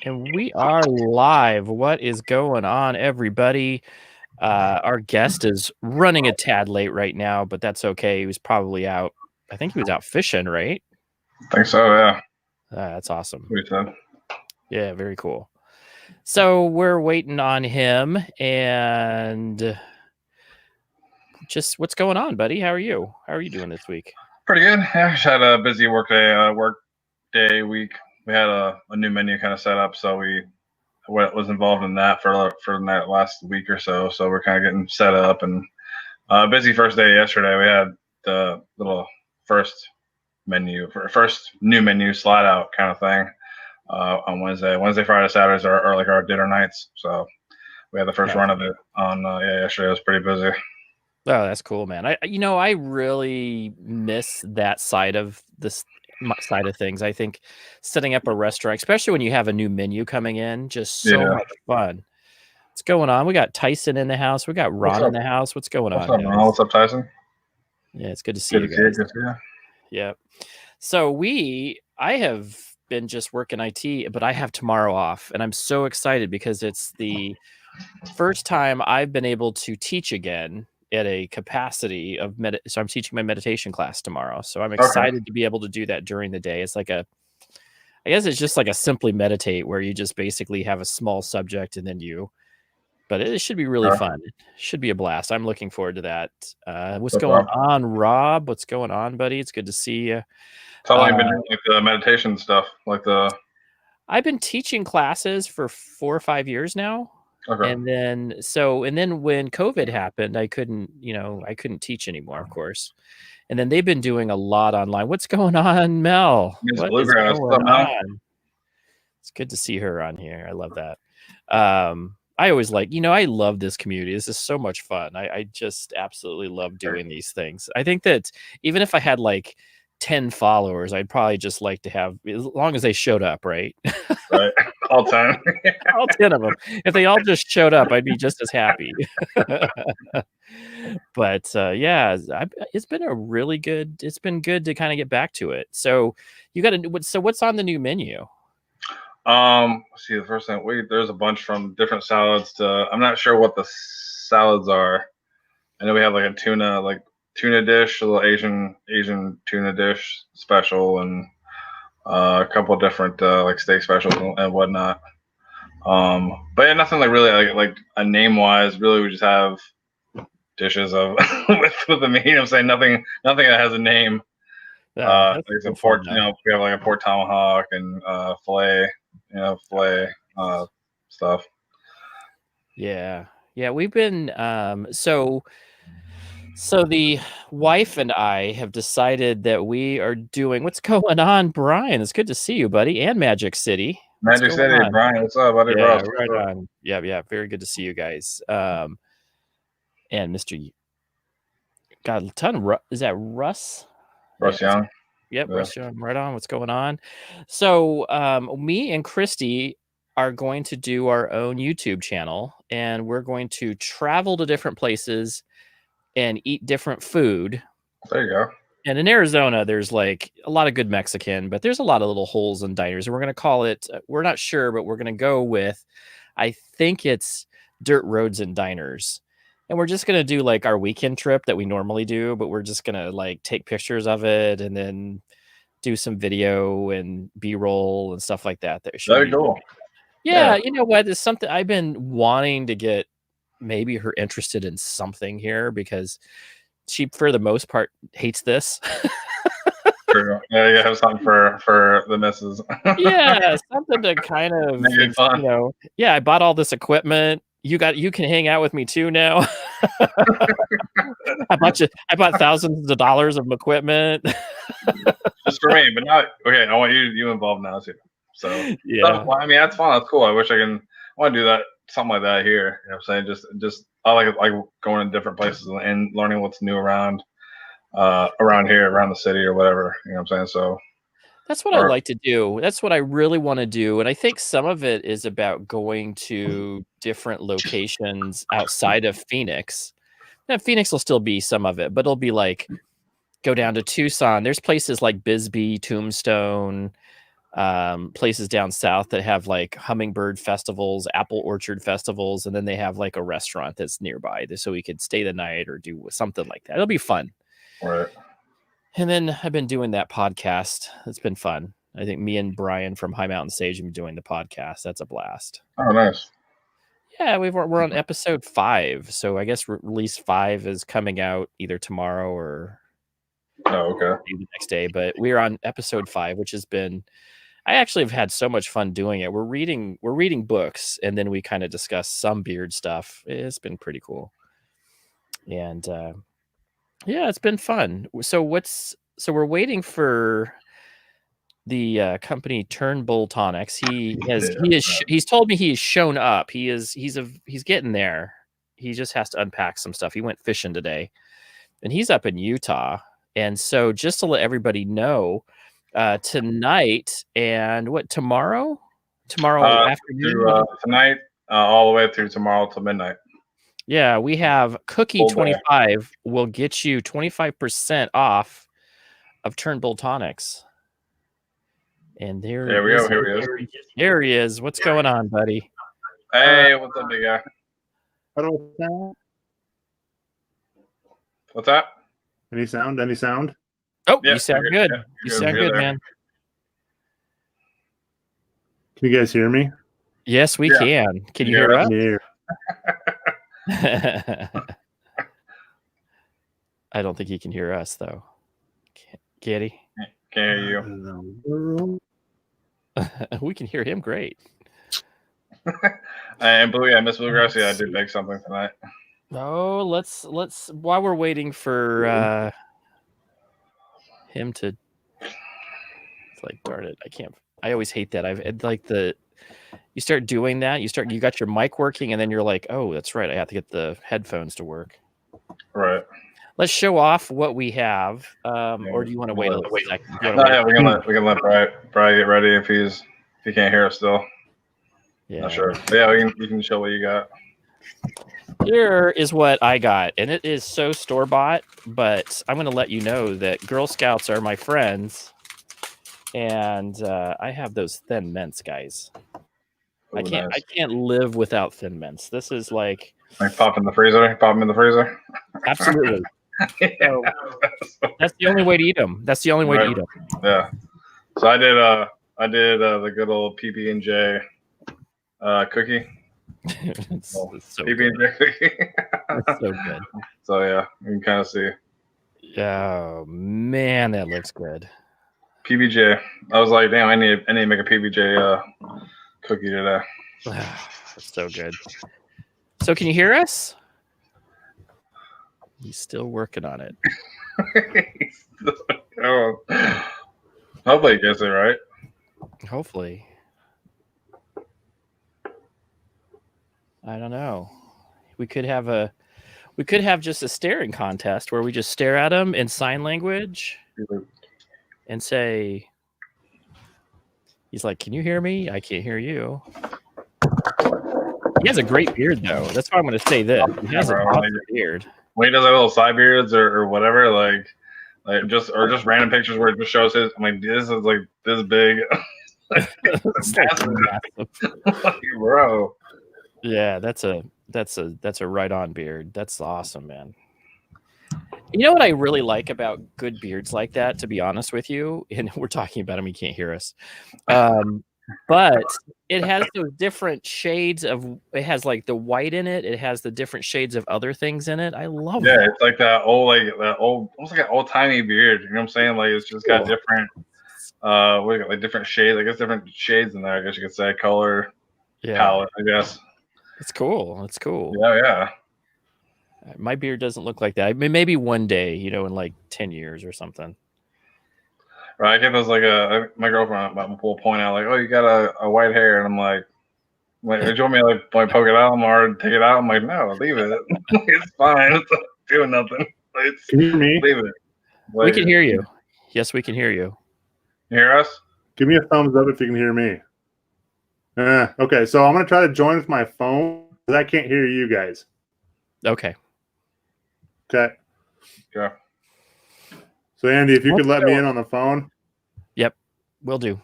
And we are live. What is going on, everybody? Our guest is running a tad late right now, but that's okay. He was probably out. I think he was out fishing, right? I think so, yeah. That's awesome. We said. Yeah, very cool. So we're waiting on him, and just what's going on, buddy? How are you? How are you doing this week? Pretty good. Yeah, just had a busy work day week. We had a new menu kind of set up, so we was involved in that for that last week or so. So we're kind of getting set up and busy first day yesterday. We had the little first new menu slide out kind of thing on Wednesday. Wednesday, Friday, Saturdays are like our dinner nights. So we had the first run of it on yesterday. It was pretty busy. Oh, that's cool, man. I really miss that side of things. I think setting up a restaurant, especially when you have a new menu coming in, just so much fun. What's going on? We got Tyson in the house. We got Ron in the house. What's going on, guys? What's up, Tyson? Yeah, it's good to see you guys. Good to see you. Yeah. So I have been just working IT, but I have tomorrow off, and I'm so excited because it's the first time I've been able to teach again at a capacity of so I'm teaching my meditation class tomorrow. So I'm excited to be able to do that during the day. It's like I guess it's just like a Simply Meditate where you just basically have a small subject and then but it should be really fun. It should be a blast. I'm looking forward to that. What's going on, Rob? What's going on, buddy? It's good to see you. How long have you been doing like the meditation stuff? I've been teaching classes for 4 or 5 years now. Okay. And then when COVID happened, I couldn't teach anymore, of course. And then they've been doing a lot online. What's going on, Mel? What is going on? It's good to see her on here. I love that. I always I love this community. This is so much fun. I just absolutely love doing these things. I think that even if I had like 10 followers, I'd probably just like to have, as long as they showed up, right? Right. All time. All 10 of them. If they all just showed up, I'd be just as happy. But it's been good to kind of get back to it. So what's on the new menu? Let's see, the first thing there's a bunch from different salads to, I'm not sure what the salads are. I know we have like a tuna dish, a little Asian tuna dish special, and a couple of different like steak specials and whatnot. But yeah, nothing like really like a name wise. Really, we just have dishes of with the meat. I'm saying nothing that has a name. Like some pork, we have like a pork tomahawk and filet stuff. Yeah, we've been so the wife and I have decided that we are doing, what's going on, Brian? It's good to see you, buddy, and Magic City. Magic City, Brian, what's up, buddy? Yeah, right on. Yeah, very good to see you guys. And Mr. Got a ton of is that Russ? Russ Young. Yep, Russ Young, right on. What's going on? So me and Christy are going to do our own YouTube channel, and we're going to travel to different places and eat different food. There you go. And in Arizona, there's like a lot of good Mexican, but there's a lot of little holes and diners. And we're going to call it, we're not sure, but we're going to go with, I think it's Dirt Roads and Diners. And we're just going to do like our weekend trip that we normally do, but we're just going to like take pictures of it and then do some video and B-roll and stuff like that. Very cool. Yeah, you know what? It's something I've been wanting to get maybe her interested in something here, because she, for the most part, hates this. True. Yeah, you have something for the missus. Yeah, something to kind of, I bought all this equipment. You can hang out with me too now. I bought thousands of dollars of equipment. Just for me, but not okay. I want you involved now too. So yeah, I mean, that's fun. That's cool. I wish I want to do that, something like that here. You know what I'm saying? Just I like going to different places and learning what's new around here, around the city or whatever. You know what I'm saying? So that's what I like to do. That's what I really want to do. And I think some of it is about going to different locations outside of Phoenix. Now, Phoenix will still be some of it, but it'll be like go down to Tucson. There's places like Bisbee, Tombstone, places down south that have like hummingbird festivals, apple orchard festivals, and then they have like a restaurant that's nearby, so we could stay the night or do something like that. It'll be fun. Right. And then I've been doing that podcast. It's been fun. I think me and Brian from High Mountain Sage have been doing the podcast. That's a blast. Oh, nice. Yeah, we're on episode 5, so I guess release 5 is coming out either tomorrow or okay. the next day. But we're on episode 5, which has been. I actually have had so much fun doing it. We're reading books, and then we kind of discuss some beard stuff. It's been pretty cool, and yeah, it's been fun. So we're waiting for the company Turnbull Tonics. He's told me he's shown up. He's getting there. He just has to unpack some stuff. He went fishing today, and he's up in Utah. And so just to let everybody know, tonight and tomorrow afternoon, tonight, all the way through tomorrow till midnight. Yeah, we have Cookie 25 will get you 25% off of Turnbull Tonics. And there we go. Here he is. There he is. What's going on, buddy? Hey, what's up, big guy? How do I sound? What's that? Any sound? Any sound? Oh, you sound good. You sound good, man. Can you guys hear me? Yes, we can. Can you hear us? Yeah. I don't think he can hear us, though. Can he? Can't hear you. We can hear him great. And Miss Bluegrass, I did make something tonight. Oh, let's while we're waiting for him to. It's like, darn it, I can't. I always hate that. You start doing that. You got your mic working, and then you're like, oh, that's right. I have to get the headphones to work. Right. Let's show off what we have. Or do you want to wait a second? Yeah, we can let Brian get ready if he can't hear us still. Yeah. Not sure. But yeah, you can show what you got. Here is what I got, and it is so store-bought, but I'm going to let you know that Girl Scouts are my friends, and I have those Thin Mints, guys. Ooh, I can't nice. I can't live without Thin Mints. This is like pop in the freezer. Pop them in the freezer. Absolutely. So, that's the only way to eat them. That's the only way to eat them. Yeah. So I did the good old PB&J cookie. it's so PB&J cookie. It's so good. So yeah, you can kind of see. Oh man, that looks good. PBJ. I was like, damn, I need to make a PBJ cookie today. That's so good. So can you hear us? He's still working on it. Oh. Hopefully he gets it right. Hopefully. I don't know. We could have just a staring contest where we just stare at him in sign language and say, he's like, can you hear me? I can't hear you. He has a great beard, though. That's why I'm going to say this. He has a great beard. When he does like little side beards or whatever, like just random pictures where it just shows his. I mean, this is like this big. Like, bro. Yeah, that's a right on beard. That's awesome, man. You know what I really like about good beards like that, to be honest with you, and we're talking about him, he can't hear us. But it has those different shades of. It has like the white in it. It has the different shades of other things in it. I love. Yeah, that. it's like almost like an old timey beard. You know what I'm saying? Like it's just got different, like different shades. I guess different shades in there. I guess you could say color, palette. I guess. It's cool. It's cool. Yeah. My beard doesn't look like that. I mean, maybe one day, in like 10 years or something. Right, I get those like my girlfriend will point out like, oh, you got a white hair, and I'm like, do you want me to like poke it out or take it out? I'm like, no, leave it. It's fine. It's not doing nothing. Can you hear me? Leave it. We can hear you. Yes, we can hear you. You hear us? Give me a thumbs up if you can hear me. Okay, so I'm gonna try to join with my phone because I can't hear you guys. Okay. Yeah. So Andy, if you could let me in on the phone. Yep, will do.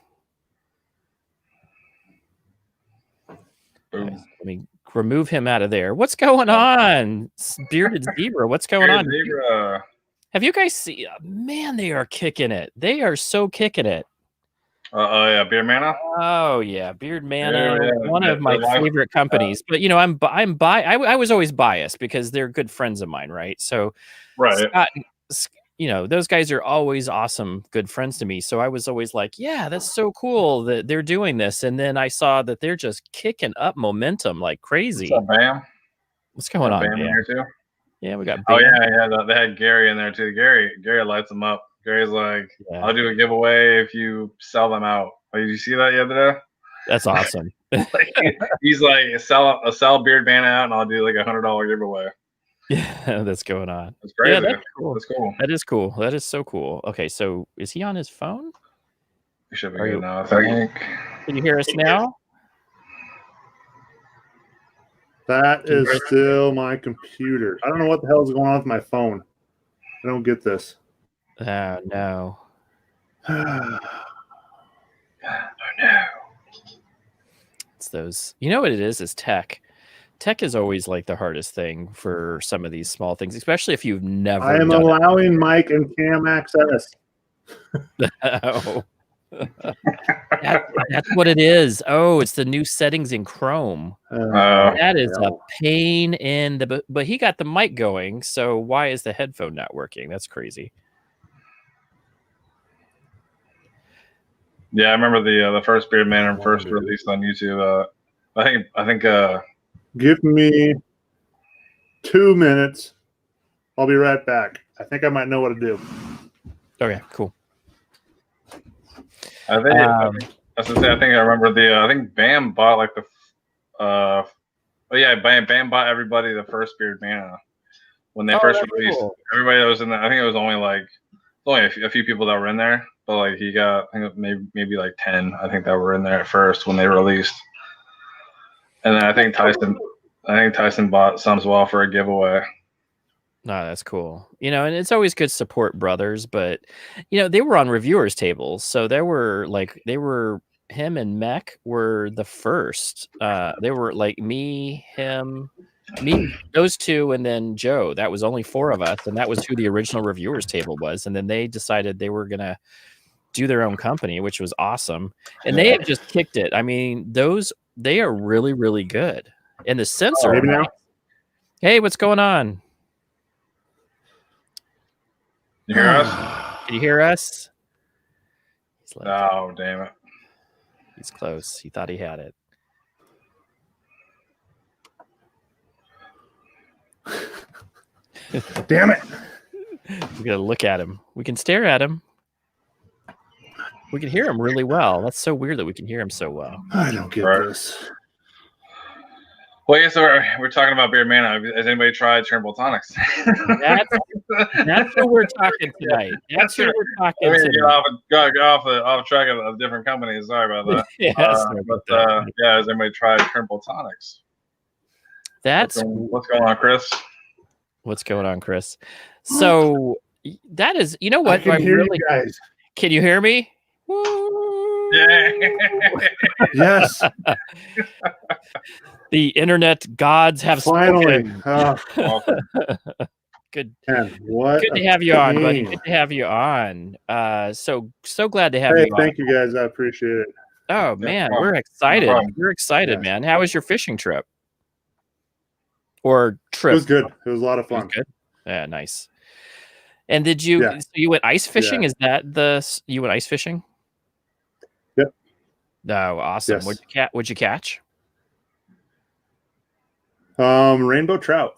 Boom. Nice. Let me remove him out of there. What's going on? Bearded Zebra, what's going on? Zebra. Have you guys seen? Man, they are kicking it. They are so kicking it. Oh yeah, Beer Mana. Oh yeah, Beard Mana, Yeah, one of my favorite companies. But I was always biased because they're good friends of mine, right? So, right. Scott, those guys are always awesome, good friends to me. So I was always like, yeah, that's so cool that they're doing this. And then I saw that they're just kicking up momentum like crazy. What's up, Bam? What's going on, Bam in here too? Yeah, we got Bam. Oh yeah. They had Gary in there too. Gary lights them up. Gary's like, I'll do a giveaway if you sell them out. Oh, did you see that the other day? That's awesome. He's like, sell Beard Mana out, and I'll do like $100 giveaway. Yeah, that's going on. That's crazy. Yeah, that's cool. That's cool. That is cool. That is so cool. Okay, so is he on his phone? He should be good now, I think. Can you hear us now? That is still my computer. I don't know what the hell is going on with my phone. I don't get this. Oh no. Oh no. It's those. You know what it is? Is tech. Tech is always like the hardest thing for some of these small things, especially if you've never. I am allowing Mike and Cam access. Oh. That's what it is. Oh, it's the new settings in Chrome. That is a pain in the. But he got the mic going, so why is the headphone not working? That's crazy. Yeah, I remember the first Beard Mana first released on YouTube. I think. Give me 2 minutes. I'll be right back. I think I might know what to do. Okay, cool. I think I remember I think Bam bought like Bam bought everybody the first Beard Mana when they first released. Cool. Everybody that was in there, I think it was only a few people that were in there, but like he got, I think maybe like 10, I think, that were in there at first when they released. And then I think Tyson bought some as well for a giveaway. No, that's cool. And it's always good to support brothers, but they were on reviewers tables. So him and Mech were the first. They were like me, those two, and then Joe. That was only 4 of us, and that was who the original reviewers table was. And then they decided they were gonna do their own company, which was awesome. And they have just kicked it. I mean, they are really, really good. And the sensor. Hey, what's going on? You hear us? Can you hear us? Oh, damn it. He's close. He thought he had it. Damn it. We gotta look at him. We can stare at him. We can hear him really well. That's so weird that we can hear him so well. I don't get this. Well, yes, we're talking about Beard Mana. Has anybody tried Turnbull Tonics? That's what we're talking tonight. That's what we're talking tonight. Get off track of different companies. Sorry about that. Has anybody tried Turnbull Tonics? What's going on, Chris? What's going on, Chris? So that is, you know what? I can hear you guys. Can you hear me? Woo! Yeah. Yes. The internet gods have finally good. Man, what good to have you on, buddy. Good to have you on. So glad to have you on. Thank you guys. I appreciate it. Oh man, we're excited. We're excited, man. How was your fishing trip? Or trip? It was good. It was a lot of fun. Good. Yeah, nice. And did you? So you went ice fishing? Yeah. Is that you went ice fishing? Yep. Oh, awesome. Yes. What'd you catch? Rainbow trout.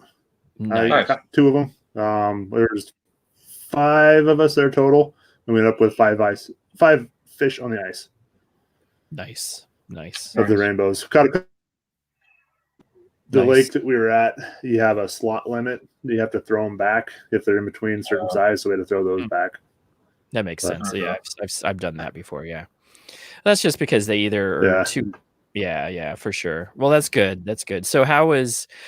Nice. I got 2 of them. There's 5 of us there total. And we ended up with 5 fish on the ice. Nice. Of the rainbows. The lake that we were at, you have a slot limit. You have to throw them back if they're in between certain size, so we had to throw those back. That makes sense. Yeah, I've done that before. Yeah, that's just because they either are too. Yeah, for sure. Well, that's good. So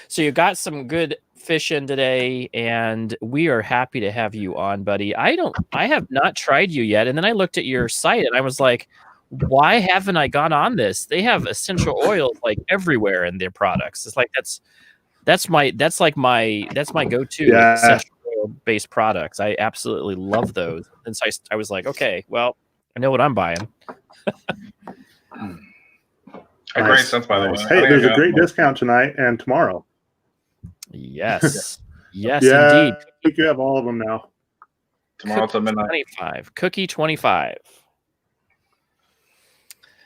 so you got some good fish in today, and we are happy to have you on, buddy. I have not tried you yet, and then I looked at your site and I was like, why haven't I gone on this? They have essential oils like everywhere in their products. It's like that's my go-to Yeah. essential oil based products. I absolutely love those. And so I was like, okay, well, I know what I'm buying. A great sense, by the way. Hey, there's a great discount tonight and tomorrow. Yes. Yes, Yeah, indeed. I think you have all of them now. Tomorrow till midnight. 25. Cookie 25.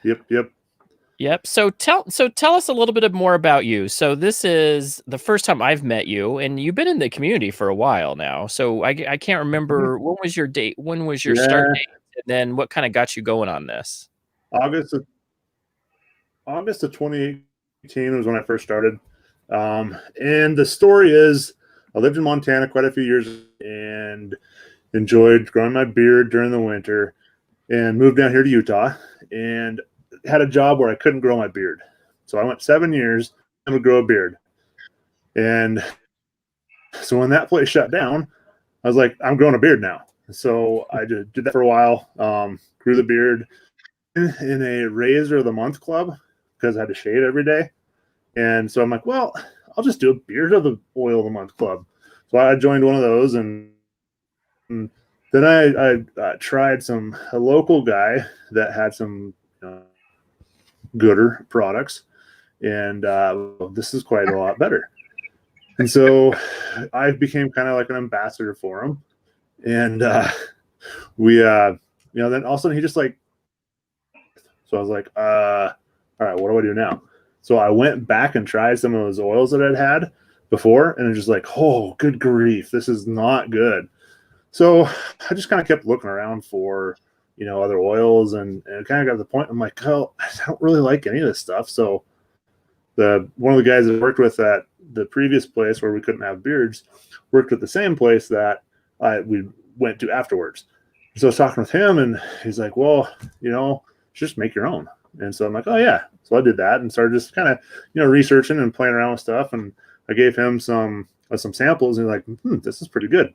Yep. So tell us a little bit more about you. So this is the first time I've met you, and you've been in the community for a while now. So I can't remember when was your date. When was your start date, and then what kind of got you going on this? August of 2018 was when I first started. And the story is, I lived in Montana quite a few years and enjoyed growing my beard during the winter, and moved down here to Utah and had a job where I couldn't grow my beard. So I went 7 years and would grow a beard. And so when that place shut down, I was like, I'm growing a beard now. So I did that for a while, grew the beard in a Razor of the Month club because I had to shave every day. And so I'm like, well, I'll just do a beard of the oil of the month club. So I joined one of those, and then I tried a local guy that had some gooder products, and this is quite a lot better. And so I became kind of like an ambassador for him, and we then all of a sudden he just like, so I was like, all right, what do I do now? So I went back and tried some of those oils that I'd had before, and it's just like, oh, good grief, this is not good. So I just kind of kept looking around for, other oils, and it kind of got to the point I'm like, oh, I don't really like any of this stuff. So one of the guys that I worked with at the previous place where we couldn't have beards worked at the same place that we went to afterwards. So I was talking with him, and he's like, well, just make your own. And so I'm like, oh yeah. So I did that and started just kind of, researching and playing around with stuff. And I gave him some samples, and he's like, this is pretty good.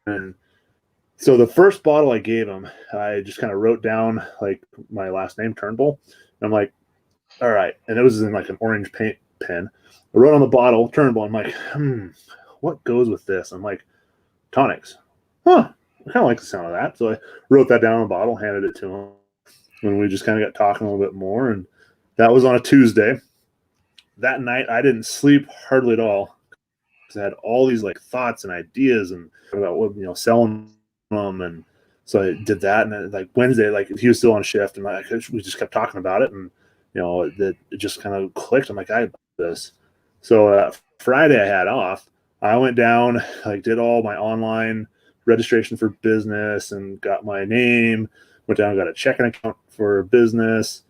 And so the first bottle I gave him, I just kind of wrote down like my last name, Turnbull. And I'm like, all right. And it was in like an orange paint pen. I wrote on the bottle, Turnbull. I'm like, what goes with this? I'm like, Tonics. Huh. I kind of like the sound of that. So I wrote that down on the bottle, handed it to him. And we just kind of got talking a little bit more. And that was on a Tuesday. That night, I didn't sleep hardly at all because I had all these like thoughts and ideas and about what, selling them. And so I did that. And then, like Wednesday, like he was still on shift, and we just kept talking about it. And, it just kind of clicked. I'm like, I have this. So Friday I had off. I went down, like did all my online registration for business and got my name, went down and got a checking account for business.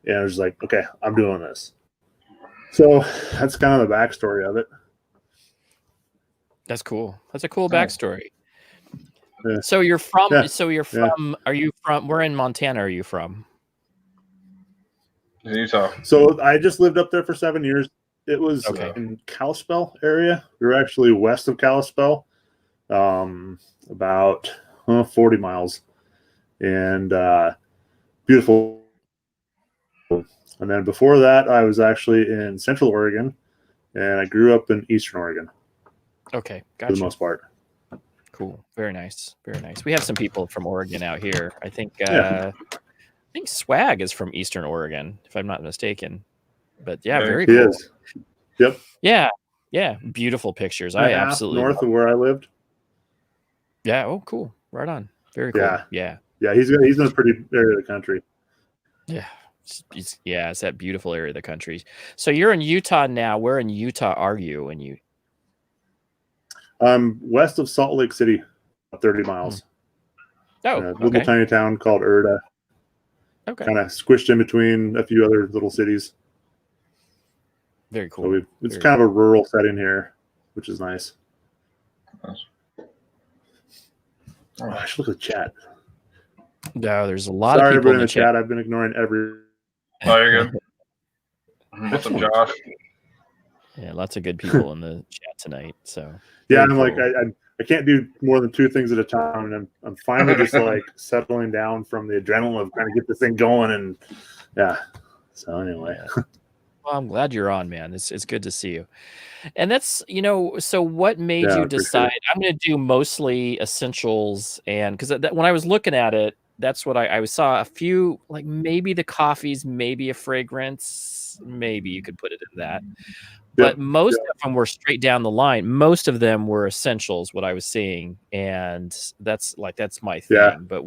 And I was like, okay, I'm doing this. So that's kind of the backstory of it. That's cool. That's a cool backstory. Yeah. So you're from, Yeah. Are you from, where in Montana are you from? Utah. So I just lived up there for 7 years. It was in Kalispell area. We were actually west of Kalispell, about 40 miles, and beautiful. And then before that, I was actually in Central Oregon, and I grew up in Eastern Oregon. Okay, gotcha. For the most part. Cool. Very nice. Very nice. We have some people from Oregon out here. I think Swag is from Eastern Oregon, if I'm not mistaken. But yeah, very cool. He is. Yep. Yeah. Yeah. Beautiful pictures. I absolutely north of where I lived. Yeah. Oh, cool. Right on. Very cool. Yeah. Yeah. He's in a pretty area of the country. Yeah. It's that beautiful area of the country. So you're in Utah now. Where in Utah are you? I'm west of Salt Lake City, 30 miles. Oh, a little tiny town called Erda. Okay. Kind of squished in between a few other little cities. Very cool. So it's kind of a rural setting here, which is nice. Oh, I should look at the chat. No, there's a lot of people everybody in the chat. I've been ignoring every. Oh, you're good. What's up, Josh? Yeah, lots of good people in the chat tonight. So yeah, I'm cool. Like I can't do more than 2 things at a time, and I'm finally just like settling down from the adrenaline of trying to get this thing going, and yeah. So anyway, well, I'm glad you're on, man. It's good to see you. And that's, so what made yeah, you for decide sure. I'm going to do mostly essentials? And because when I was looking at it, that's what I saw a few, like maybe the coffees, maybe a fragrance, maybe you could put it in that. But Yep. most of them were straight down the line. Most of them were essentials, what I was seeing. And that's my Yeah. thing. But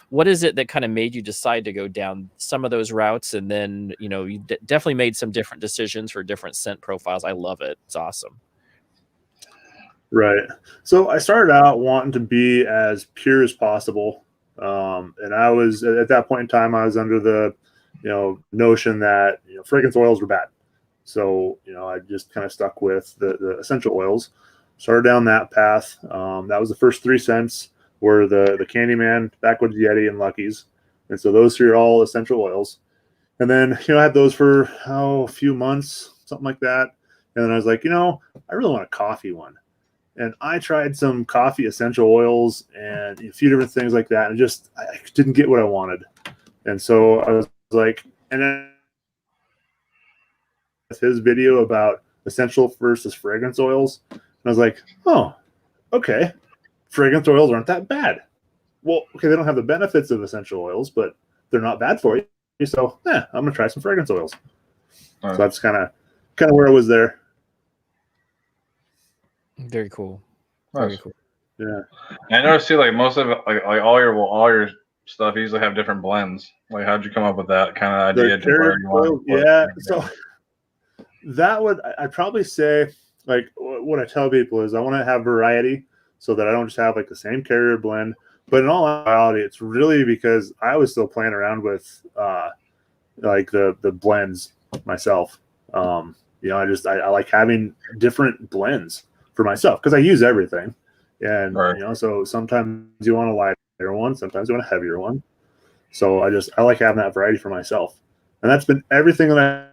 what is it that kind of made you decide to go down some of those routes? And then, you definitely made some different decisions for different scent profiles. I love it. It's awesome. Right. So I started out wanting to be as pure as possible. And I was at that point in time, I was under the, notion that, fragrance oils were bad. So, I just kind of stuck with the essential oils, started down that path. That was the first 3 scents were the Candyman, Backwoods Yeti, and Lucky's. And so those 3 are all essential oils. And then, I had those for, a few months, something like that. And then I was like, I really want a coffee one. And I tried some coffee essential oils and a few different things like that. And I didn't get what I wanted. And so I was like, and then his video about essential versus fragrance oils. And I was like, oh, okay. Fragrance oils aren't that bad. Well, okay, they don't have the benefits of essential oils, but they're not bad for you. So, I'm going to try some fragrance oils. So that's kind of where I was there. Very cool. Nice. Very cool. Yeah. I noticed too, like most of it, like all your stuff usually have different blends. Like, how'd you come up with that kind of idea? So that I'd probably say, like, what I tell people is I want to have variety so that I don't just have like the same carrier blend. But in all reality, it's really because I was still playing around with like the blends myself. I like having different blends for myself because I use everything. And, right. So sometimes you want a lighter one, sometimes you want a heavier one. So I like having that variety for myself. And that's been everything that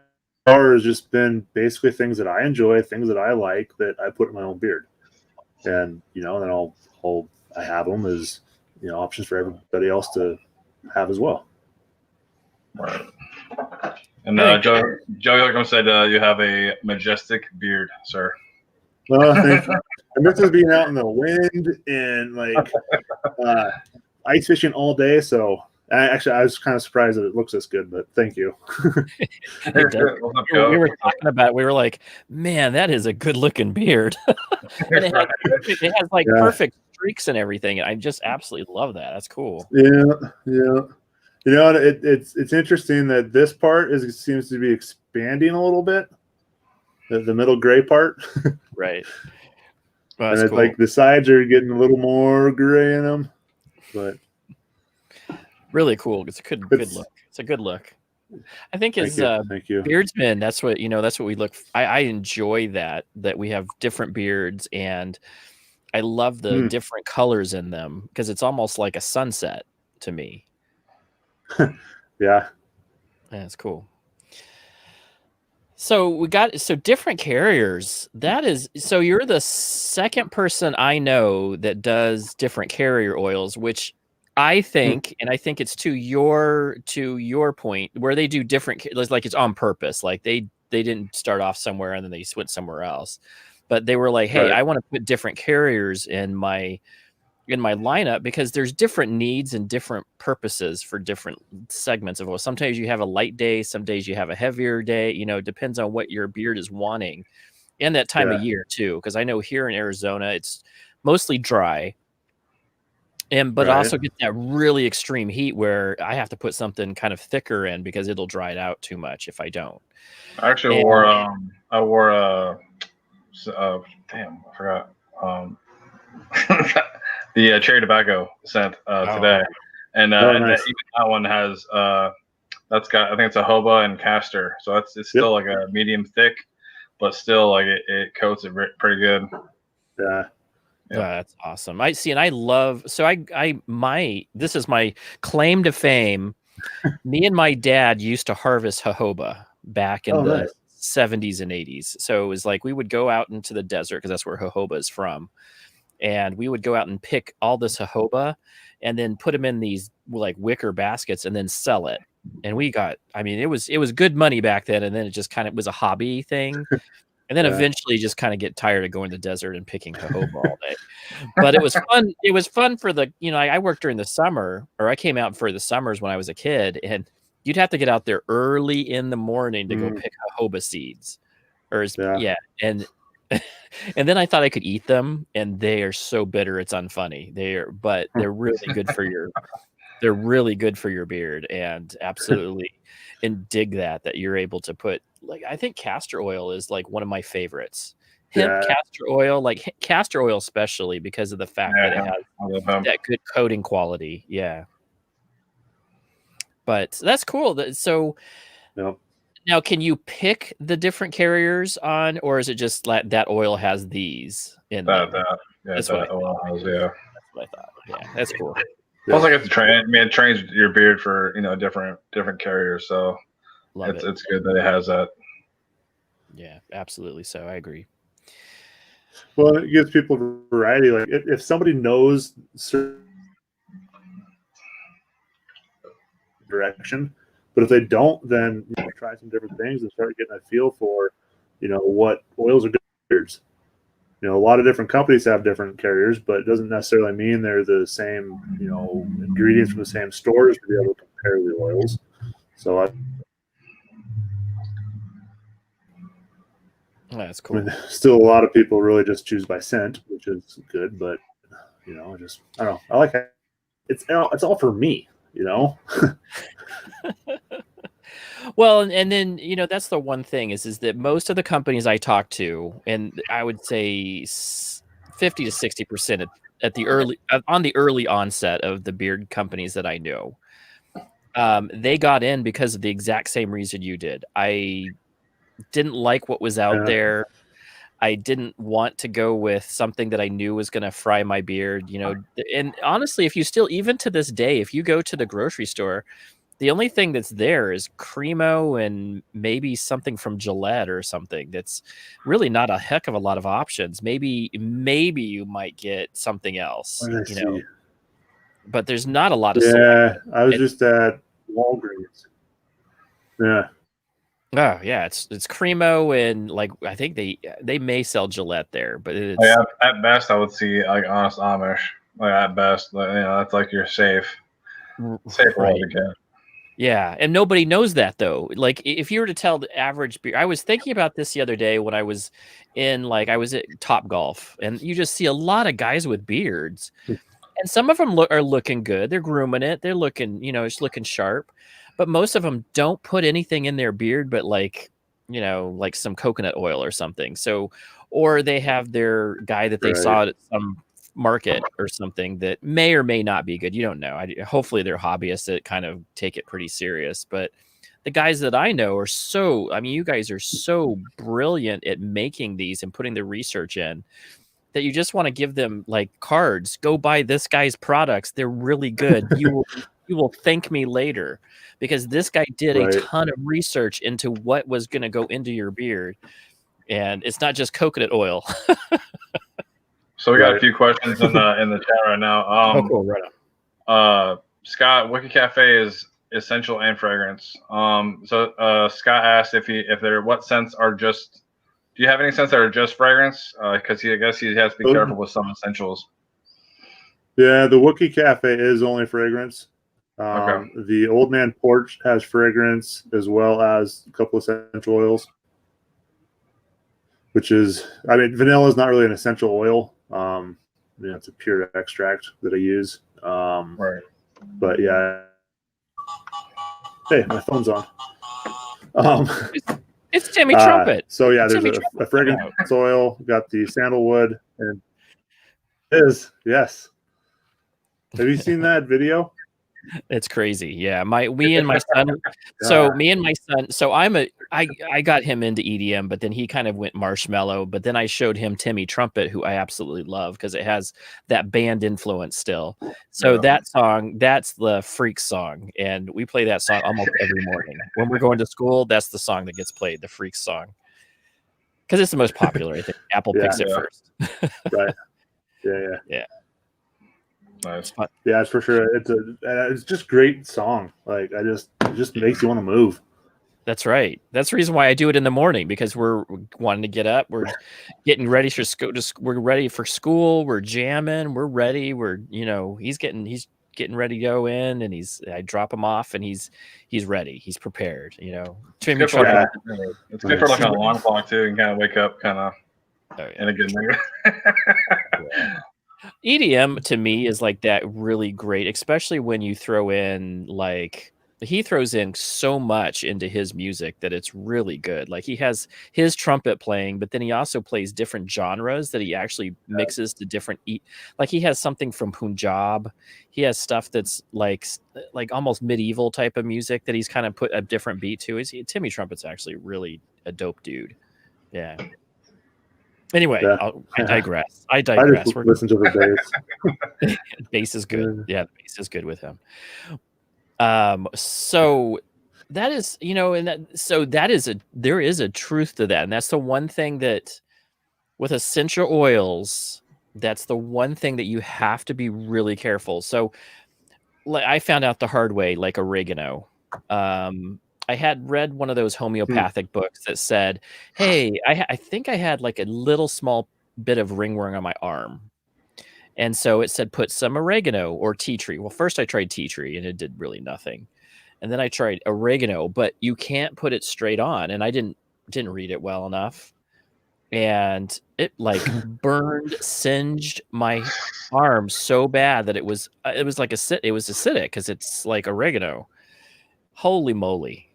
has just been basically things that I enjoy, things that I like that I put in my own beard. And, then I have them as, options for everybody else to have as well. Right. And Joe Yoakum said you have a majestic beard, sir. And this is being out in the wind and like ice fishing all day. So I was kind of surprised that it looks this good, but thank you. We were talking about it. We were like, man, that is a good looking beard. And it has like perfect streaks and everything. I just absolutely love that. That's cool. Yeah. It's interesting that this part seems to be expanding a little bit. The middle gray part. Right. Well, and it's cool. like the sides are getting a little more gray in them. But really cool. It's a good look. It's a good look. I think as beardsmen, that's what we look. I enjoy that we have different beards, and I love the different colors in them because it's almost like a sunset to me. Yeah, it's cool. So different carriers. So you're the second person I know that does different carrier oils, which I think, and I think it's to your point where they do different, like it's on purpose. Like they didn't start off somewhere and then they went somewhere else, but they were like, hey, I want to put different carriers in my lineup because there's different needs and different purposes for different segments of oil. Sometimes you have a light day, some days you have a heavier day, it depends on what your beard is wanting and that time of year too. Because I know here in Arizona, it's mostly dry. But also get that really extreme heat where I have to put something kind of thicker in because it'll dry it out too much if I don't. I actually wore damn, I forgot. The cherry tobacco scent today, and nice. Even that one has that's got, I think it's a jojoba and castor, so it's still like a medium thick, but still like it coats it pretty good. Yeah. That's awesome. I see, and I love. So this is my claim to fame. Me and my dad used to harvest jojoba back in the 70s and 80s. So it was like we would go out into the desert because that's where jojoba is from. and we would go out and pick all this jojoba and then put them in these like wicker baskets and then sell it. And we got, I mean, it was good money back then, and then it just kind of was a hobby thing. And then eventually just kind of get tired of going to the desert and picking jojoba all day. But it was fun. It was fun for the, I worked during the summer, or I came out for the summers when I was a kid, and you'd have to get out there early in the morning to go pick jojoba seeds. And and then I thought I could eat them, and they are so bitter it's unfunny. But they're really good for your they're really good for your beard, and absolutely and dig that you're able to put, like, I think castor oil is like one of my favorites. Hemp castor oil, like castor oil especially because of the fact that it has that good coating quality. Yeah. But that's cool. So now, can you pick the different carriers on, or is it just that oil has these in them? That's what oil has, That's what I thought. Yeah, that's cool. Plus, I get to train. I mean, it trains your beard for different carriers. So it's good that it has that. Yeah, absolutely. So I agree. Well, it gives people variety. Like if somebody knows certain direction, but if they don't, then try some different things and start getting a feel for, what oils are good for beards. A lot of different companies have different carriers, but it doesn't necessarily mean they're the same, ingredients from the same stores to be able to compare the oils. So that's cool. I mean, still, a lot of people really just choose by scent, which is good, but I don't know. I like it. It's all for me, Well, and then that's the one thing is that most of the companies I talk to, and I would say 50 to 60% at the early onset of the beard companies that I know, they got in because of the exact same reason you did. I didn't like what was out there. I didn't want to go with something that I knew was going to fry my beard, and honestly, if you still, even to this day, if you go to the grocery store, the only thing that's there is Cremo and maybe something from Gillette or something. That's really not a heck of a lot of options. Maybe you might get something else, but there's not a lot of selection. I was just at Walgreens. Yeah. Oh yeah, it's Cremo, and like I think they may sell Gillette there, but it's, at best I would see like Honest Amish. Like at best, that's like your safe oil to get. Yeah, and nobody knows that though. Like if you were to tell the average beard, I was thinking about this the other day when I was at Top Golf, and you just see a lot of guys with beards, and some of them are looking good. They're grooming it. They're looking, it's looking sharp, but most of them don't put anything in their beard, but like some coconut oil or something. So, or they have their guy that they saw at some market or something that may or may not be good. You don't know. Hopefully they're hobbyists that kind of take it pretty serious, but the guys that I know are you guys are so brilliant at making these and putting the research in that you just want to give them like cards. Go buy this guy's products. They're really good. You will thank me later because this guy did a ton of research into what was going to go into your beard, and it's not just coconut oil. So we got a few questions in the chat right now. Cool. Right on. Scott, Wiki Cafe is essential and fragrance. So Scott asked what scents are just. Do you have any scents that are just fragrance? Because I guess he has to be careful with some essentials. Yeah, the Wookiee Cafe is only fragrance. The Old Man Porch has fragrance as well as a couple of essential oils, which is, vanilla is not really an essential oil. It's a pure extract that I use. But yeah. Hey, my phone's on. It's Timmy Trumpet. So yeah, there's a fragrance oil. Got the sandalwood, and it is, yes. Have you seen that video? It's crazy. Yeah. Me and my son. So I got him into EDM, but then he kind of went marshmallow. But then I showed him Timmy Trumpet, who I absolutely love because it has that band influence still. So that song, that's the Freak song. And we play that song almost every morning. When we're going to school, that's the song that gets played, the Freak song. Because it's the most popular, I think. Apple picks it first. Right. Yeah. Nice. Yeah, it's for sure. It's just great song. Like it just makes you want to move. That's right. That's the reason why I do it in the morning, because we're wanting to get up. We're getting ready for school. We're ready for school. We're jamming. We're ready. He's getting ready to go in, and I drop him off, and he's ready. He's prepared. Timmy It's good for Trumpet. it's good for like an alarm clock too. You can kind of wake up kind of in a good mood. Yeah. EDM to me is like that really great, especially when you throw in he throws in so much into his music that it's really good. Like he has his trumpet playing, but then he also plays different genres that he actually mixes to different like he has something from Punjab. He has stuff that's like almost medieval type of music that he's kind of put a different beat to. Timmy Trumpet's actually really a dope dude. Yeah. Anyway, I digress. I just listen to the bass. Bass is good. Yeah, the bass is good with him. So that is, there is a truth to that. And that's the one thing that with essential oils, that's the one thing that you have to be really careful. So I found out the hard way, like oregano. I had read one of those homeopathic books that said, hey, I think I had like a little small bit of ringworm on my arm. And so it said, put some oregano or tea tree. Well, first I tried tea tree and it did really nothing. And then I tried oregano, but you can't put it straight on. And I didn't read it well enough. And it like burned, singed my arm so bad that it was like it was acidic because it's like oregano. Holy moly.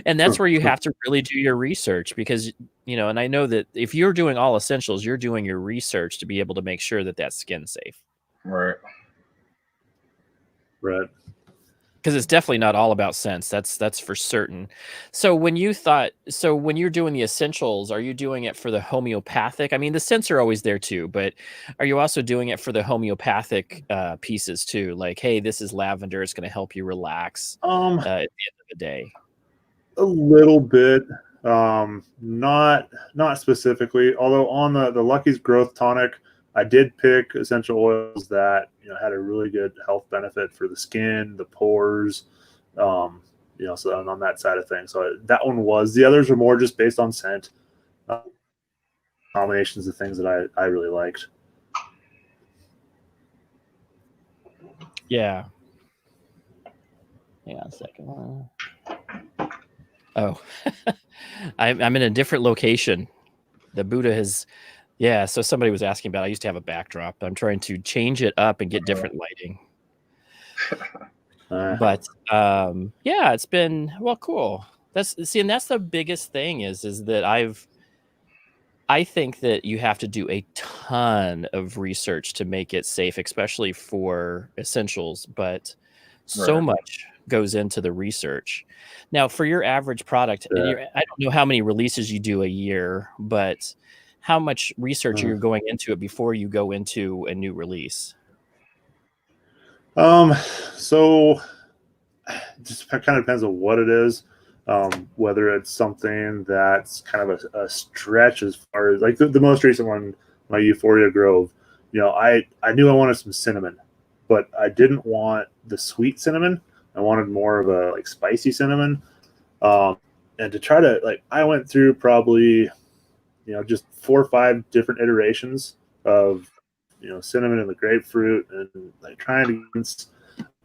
And that's where you have to really do your research because, and I know that if you're doing all essentials, you're doing your research to be able to make sure that that's skin safe. Right. Because it's definitely not all about scents. That's for certain. So when you're doing the essentials, are you doing it for the homeopathic? I mean, the scents are always there too, but are you also doing it for the homeopathic pieces too? Like, hey, this is lavender. It's going to help you relax at the end of the day. A little bit, not specifically. Although on the Lucky's Growth Tonic, I did pick essential oils that had a really good health benefit for the skin, the pores, so on that side of things. So that one was. The others are more just based on scent, combinations of things that I really liked. Yeah. Hang on a second. Oh, I'm in a different location. The Buddha has, so somebody was asking about, I used to have a backdrop. I'm trying to change it up and get different lighting. But it's been, cool. And that's the biggest thing is that I think that you have to do a ton of research to make it safe, especially for essentials, but so much goes into the research. Now, for your average product, I don't know how many releases you do a year, but how much research are you going into it before you go into a new release? So it just kind of depends on what it is. Whether it's something that's kind of a stretch as far as like the most recent one, my Euphoria Grove, I knew I wanted some cinnamon, but I didn't want the sweet cinnamon. I wanted more of a like spicy cinnamon. And to try to I went through probably, just 4 or 5 different iterations of, cinnamon and the grapefruit and like trying to,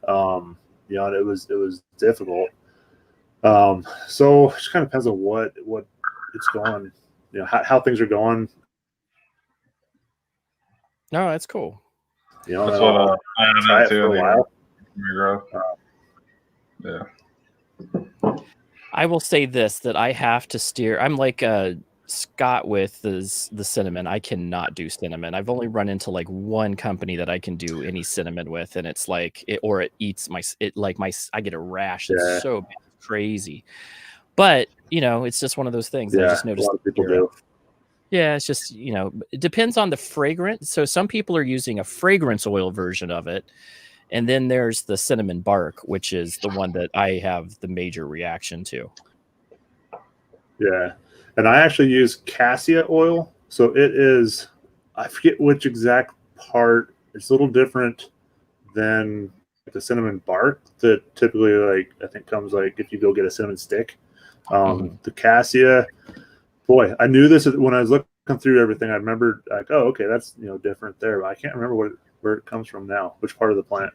and it was difficult. So it just kind of depends on what it's going, how things are going. No, that's cool. That's what I have too. For a while. Yeah. I will say this, that I have to steer. I'm like Scott with the cinnamon. I cannot do cinnamon. I've only run into like one company that I can do any cinnamon with, and it's like it eats I get a rash. It's so crazy. But it's just one of those things. I just noticed a lot of people do. Yeah, it's just it depends on the fragrance. So some people are using a fragrance oil version of it. And then there's the cinnamon bark, which is the one that I have the major reaction to. Yeah. And I actually use cassia oil. So it is, I forget which exact part. It's a little different than the cinnamon bark that typically, like, I think comes like if you go get a cinnamon stick. The cassia, boy, I knew this when I was looking through everything. I remembered like, oh, okay, that's different there, but I can't remember where it comes from now. Which part of the plant?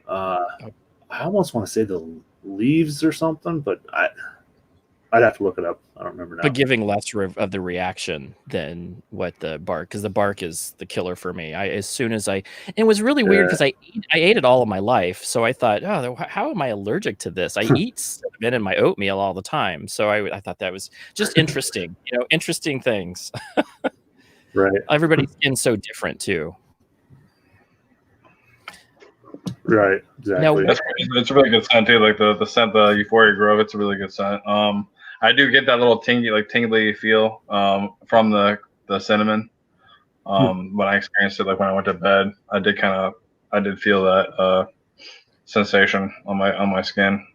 I almost want to say the leaves or something, but I'd have to look it up. I don't remember now. But giving less of the reaction than what the bark, because the bark is the killer for me. As soon as it was really weird because I ate it all of my life, so I thought, oh, how am I allergic to this? I eat cinnamon in my oatmeal all the time, so I thought that was just interesting. Interesting things. Right. Everybody's skin's so different too. Right. Exactly. It's a really good scent too. Like the scent, the Euphoria Grove. It's a really good scent. I do get that little tingly feel from the cinnamon. When I experienced it, like when I went to bed, I did feel that sensation on my skin.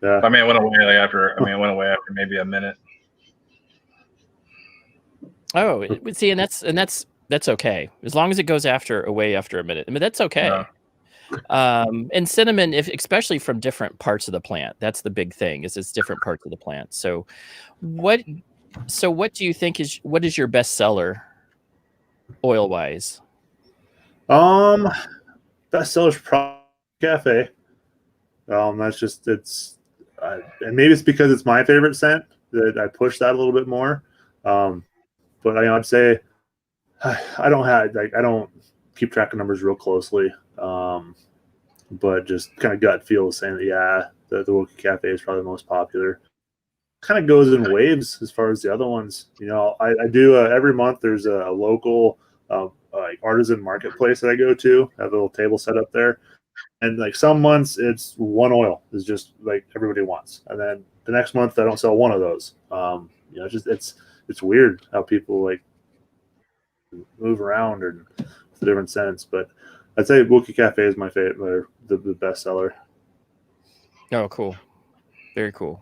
Yeah. I mean, it went away after maybe a minute. Oh, see, and that's okay as long as it goes away after a minute. I mean, that's okay. Yeah. And cinnamon, especially from different parts of the plant, that's the big thing. Is it's different parts of the plant. So, what do you think what is your best seller, oil wise? Best seller's probably cafe. That's just and maybe it's because it's my favorite scent that I push that a little bit more. But I'd say I don't keep track of numbers real closely. But just kind of gut feel saying that the Wilkie Cafe is probably the most popular. Kind of goes in waves as far as the other ones. I do every month. There's a local like artisan marketplace that I go to. I have a little table set up there, and like some months it's one oil is just like everybody wants, and then the next month I don't sell one of those. It's weird how people like move around and the different scents, but I'd say Wilkie Cafe is my favorite, the best seller. Oh, cool, very cool.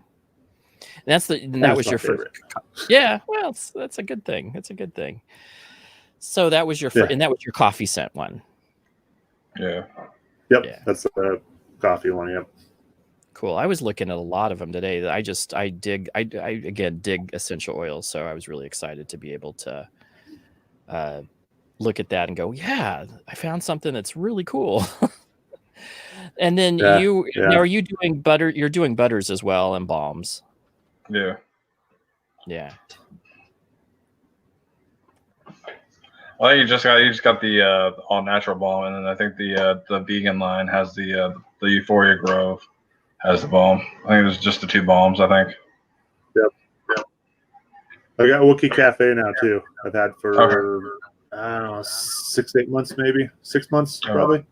And that was your favorite. Yeah, well, that's a good thing. That's a good thing. So that was your and that was your coffee scent one. Yeah. Yep. Yeah. That's the coffee one. Yep. Cool. I was looking at a lot of them today. I dig essential oils, so I was really excited to be able to look at that and go, yeah, I found something that's really cool. And then are you doing butter? You're doing butters as well and balms. Yeah. Yeah. Well, you just got the all natural balm, and then I think the vegan line has the Euphoria Grove has the balm. I think there's just the two balms. I think. Yep. I got Wookie Cafe now too. I've had for I don't know 6-8 months, maybe 6 months probably.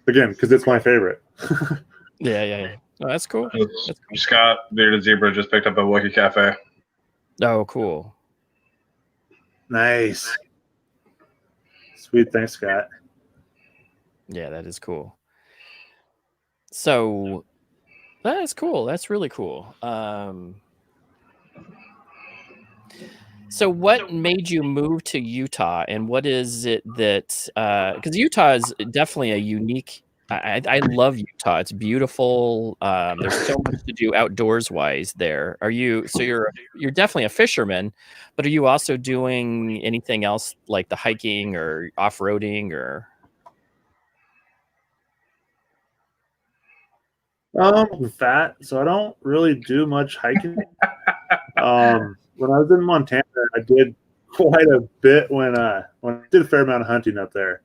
Again, because it's my favorite. Yeah. Oh, that's cool. Scott, Bearded Zebra, just picked up a Wookie Cafe. Oh, cool. Nice. Sweet. Thanks, Scott. Yeah, that is cool. So that is cool. That's really cool. So what made you move to Utah, and what is it that because Utah is definitely a unique I love Utah. It's beautiful. There's so much to do outdoors wise there. You're definitely a fisherman, but are you also doing anything else like the hiking or off-roading or? I'm fat, so I don't really do much hiking. When I was in Montana, I did quite a bit when I did a fair amount of hunting up there.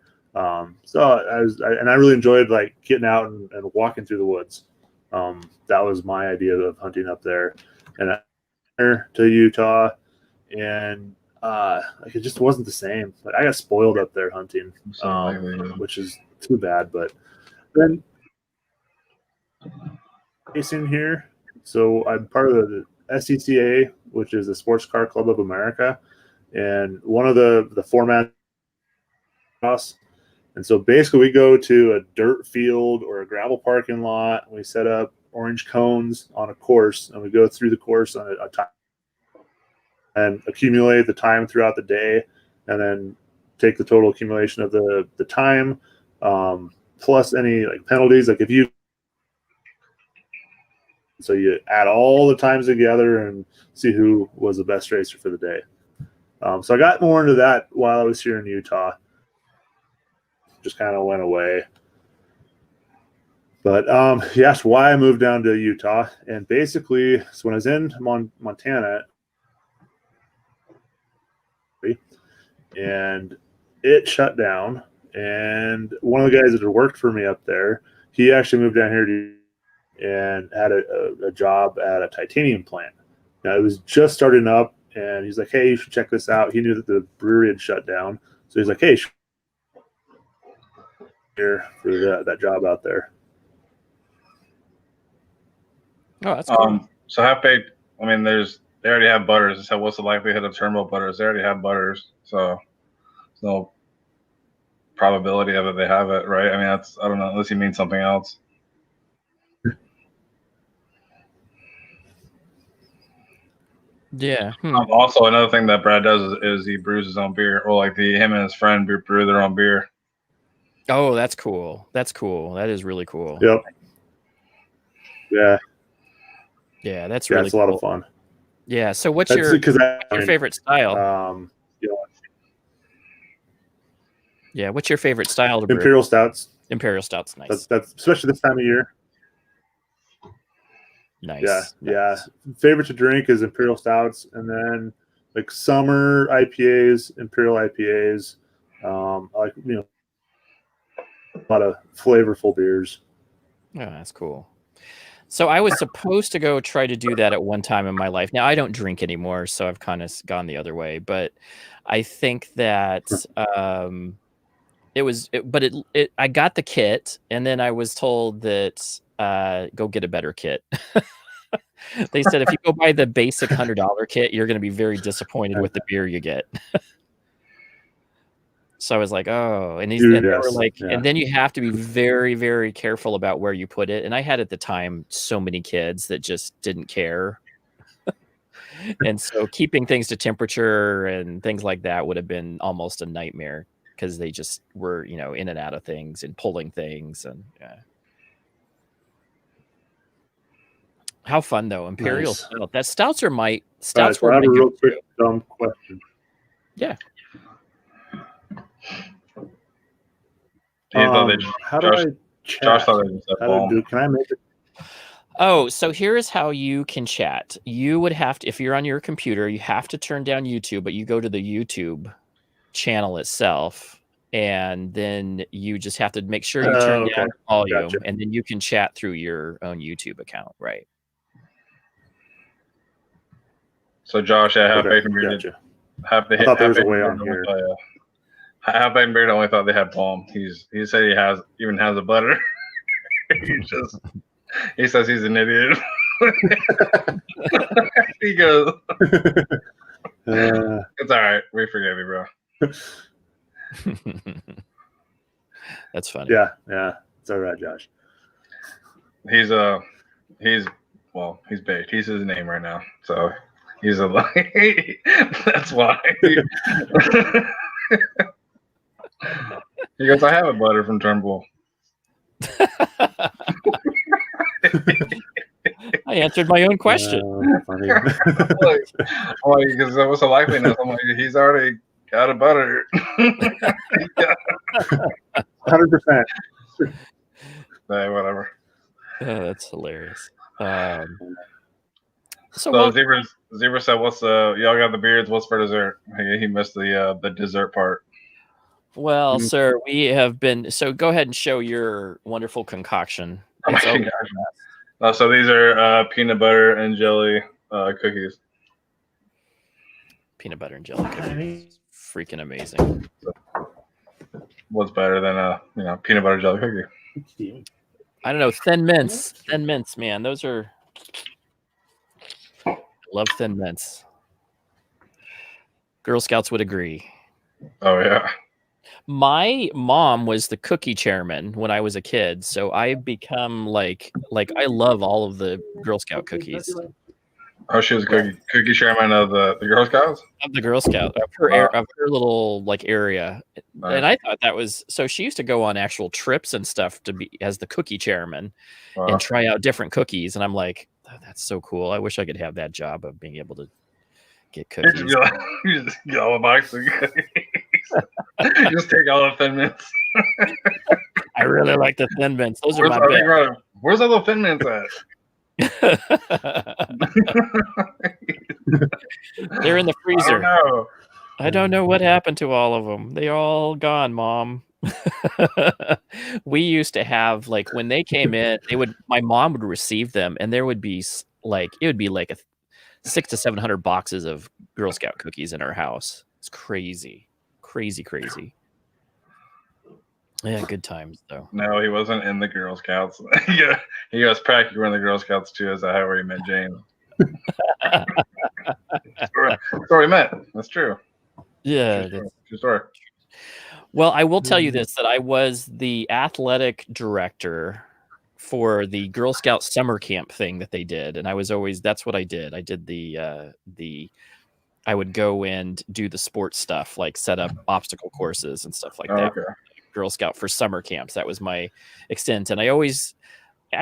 So I really enjoyed like getting out and walking through the woods. That was my idea of hunting up there, and to Utah, and like it just wasn't the same. Like I got spoiled up there hunting, which is too bad. But then racing here, so I'm part of the SCCA, which is the Sports Car Club of America, and one of the formats. And so basically we go to a dirt field or a gravel parking lot, and we set up orange cones on a course, and we go through the course on a time. and accumulate the time throughout the day, and then take the total accumulation of the time, plus any like penalties. Like if you, so you add all the times together and see who was the best racer for the day. So I got more into that while I was here in Utah. Just kind of went away. But you asked why I moved down to Utah, and basically, so when I was in Montana, and it shut down, and one of the guys that had worked for me up there, he actually moved down here and had a job at a titanium plant. Now it was just starting up, and he's like, "Hey, you should check this out." He knew that the brewery had shut down, so he's like, "Hey, here for that job out there." Oh, that's cool. So half baked. I mean, they already have butters. So what's the likelihood of Turnbull butters? They already have butters, so there's no probability of it. They have it, right? I mean, I don't know, unless you mean something else. Yeah. Also, another thing that Brad does is he brews his own beer, or like him and his friend brew their own beer. Oh, that's cool. That's cool. That is really cool. Yep. Yeah. Yeah, that's really it's a lot of fun. Yeah. So what's your favorite style? Yeah, what's your favorite style to brew? Imperial stouts. Imperial stouts, nice. That's especially this time of year. Nice. Yeah. Favorite to drink is Imperial stouts, and then like summer IPAs, Imperial IPAs. I like a lot of flavorful beers. Oh, that's cool. So I was supposed to go try to do that at one time in my life. Now I don't drink anymore, so I've kind of gone the other way. But I think that I got the kit, and then I was told that go get a better kit. They said if you go buy the basic $100 kit, you're going to be very disappointed with the beer you get. So I was like, oh, and they were like, and then you have to be very, very careful about where you put it. And I had at the time so many kids that just didn't care. And so keeping things to temperature and things like that would have been almost a nightmare because they just were, in and out of things and pulling things. And yeah. How fun though. Imperial stout. Stouts were my were my real quick dumb question. Yeah. How do I chat? Josh thought they just said can I make it? Oh, so here's how you can chat. You would have to, if you're on your computer, you have to turn down YouTube, but you go to the YouTube channel itself, and then you just have to make sure you turn down volume, and then you can chat through your own YouTube account, right? So Josh, half baked and beer. I thought there was a way on here. Half baked and beer only thought they had palm. He said he even has a butter. He says he's an idiot. He goes, it's all right. We forgive you, bro. That's funny. Yeah. It's all right, Josh. He's baked. He's his name right now. So he's that's why. He goes, I have a butter from Turnbull. I answered my own question. Because what's the likeliness? I'm like, he's already got a butter. 100%. Hey, whatever. Oh, that's hilarious. So Zebra said, "What's y'all got the beards? What's for dessert?" He missed the dessert part. Well, sir, we have been. So go ahead and show your wonderful concoction. So these are peanut butter and jelly cookies. Peanut butter and jelly cookies, freaking amazing. What's better than peanut butter jelly cookie? I don't know, thin mints, man. Those are. Love thin mints. Girl Scouts would agree. Oh yeah. My mom was the cookie chairman when I was a kid, so I've become like I love all of the Girl Scout cookies. Oh, she was a cookie chairman of the Girl Scouts? Of the Girl Scout, of her little like area. Nice. And I thought that was so. She used to go on actual trips and stuff to be as the cookie chairman and try out different cookies. And I'm like, oh, that's so cool. I wish I could have that job of being able to get cookies. You just get all the boxes of cookies. You just take all the Thin Mints. I really like the Thin Mints. Those are my best. Where's all the Thin Mints at? They're in the freezer. I don't know what happened to all of them. They all gone, Mom. We used to have like when they came in, my mom would receive them, and there would be like it would be like 600 to 700 boxes of Girl Scout cookies in our house. It's crazy. Yeah, good times though. No, he wasn't in the Girl Scouts. Yeah, he was practically in the Girl Scouts too. Is that how he met James? Story met. That's true. Yeah, true story. Well, I will tell you this: that I was the athletic director for the Girl Scout summer camp thing that they did, and that's what I did. I did I would go and do the sports stuff, like set up obstacle courses and stuff like that. Okay. Girl Scout for summer camps. That was my extent. And I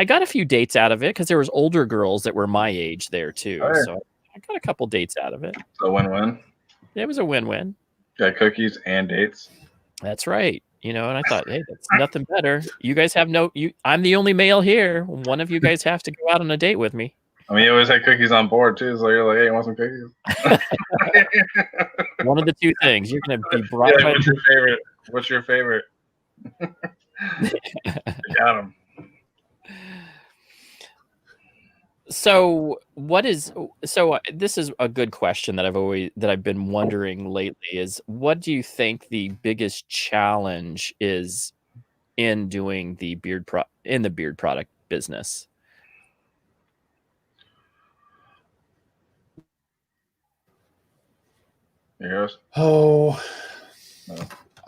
got a few dates out of it because there was older girls that were my age there too. Right. So I got a couple dates out of it. So win-win. It was a win-win. Got cookies and dates. That's right. And I thought, hey, that's nothing better. You guys have I'm the only male here. One of you guys have to go out on a date with me. I mean, you always had cookies on board too, so you're like, "Hey, you want some cookies?" One of the two things. You're going to be brought. Yeah, what's your favorite? Got him. So this is a good question that I've been wondering lately is what do you think the biggest challenge is in doing the beard product business? Yes. Oh,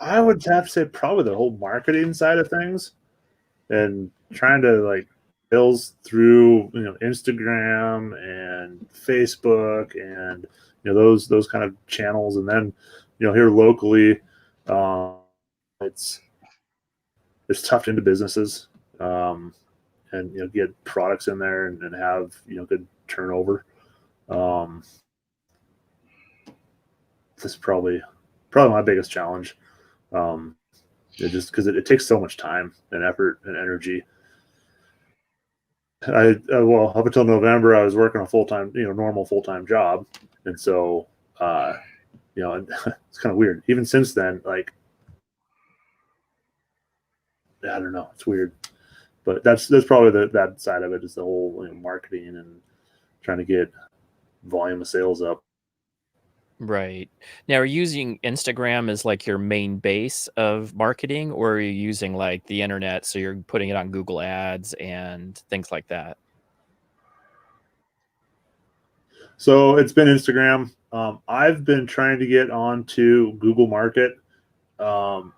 I would have to say probably the whole marketing side of things and trying to like bills through Instagram and Facebook and those kind of channels, and then here locally, it's tough into businesses, and get products in there and have good turnover. This is probably my biggest challenge. Just because it takes so much time and effort and energy. Well, up until November, I was working a full-time, normal full-time job. And so, it's kind of weird. Even since then, like, I don't know, it's weird, but that's probably that side of it is the whole marketing and trying to get volume of sales up. Right. Now, are you using Instagram as like your main base of marketing, or are you using like the internet? So you're putting it on Google Ads and things like that? So it's been Instagram. I've been trying to get onto Google Market. I've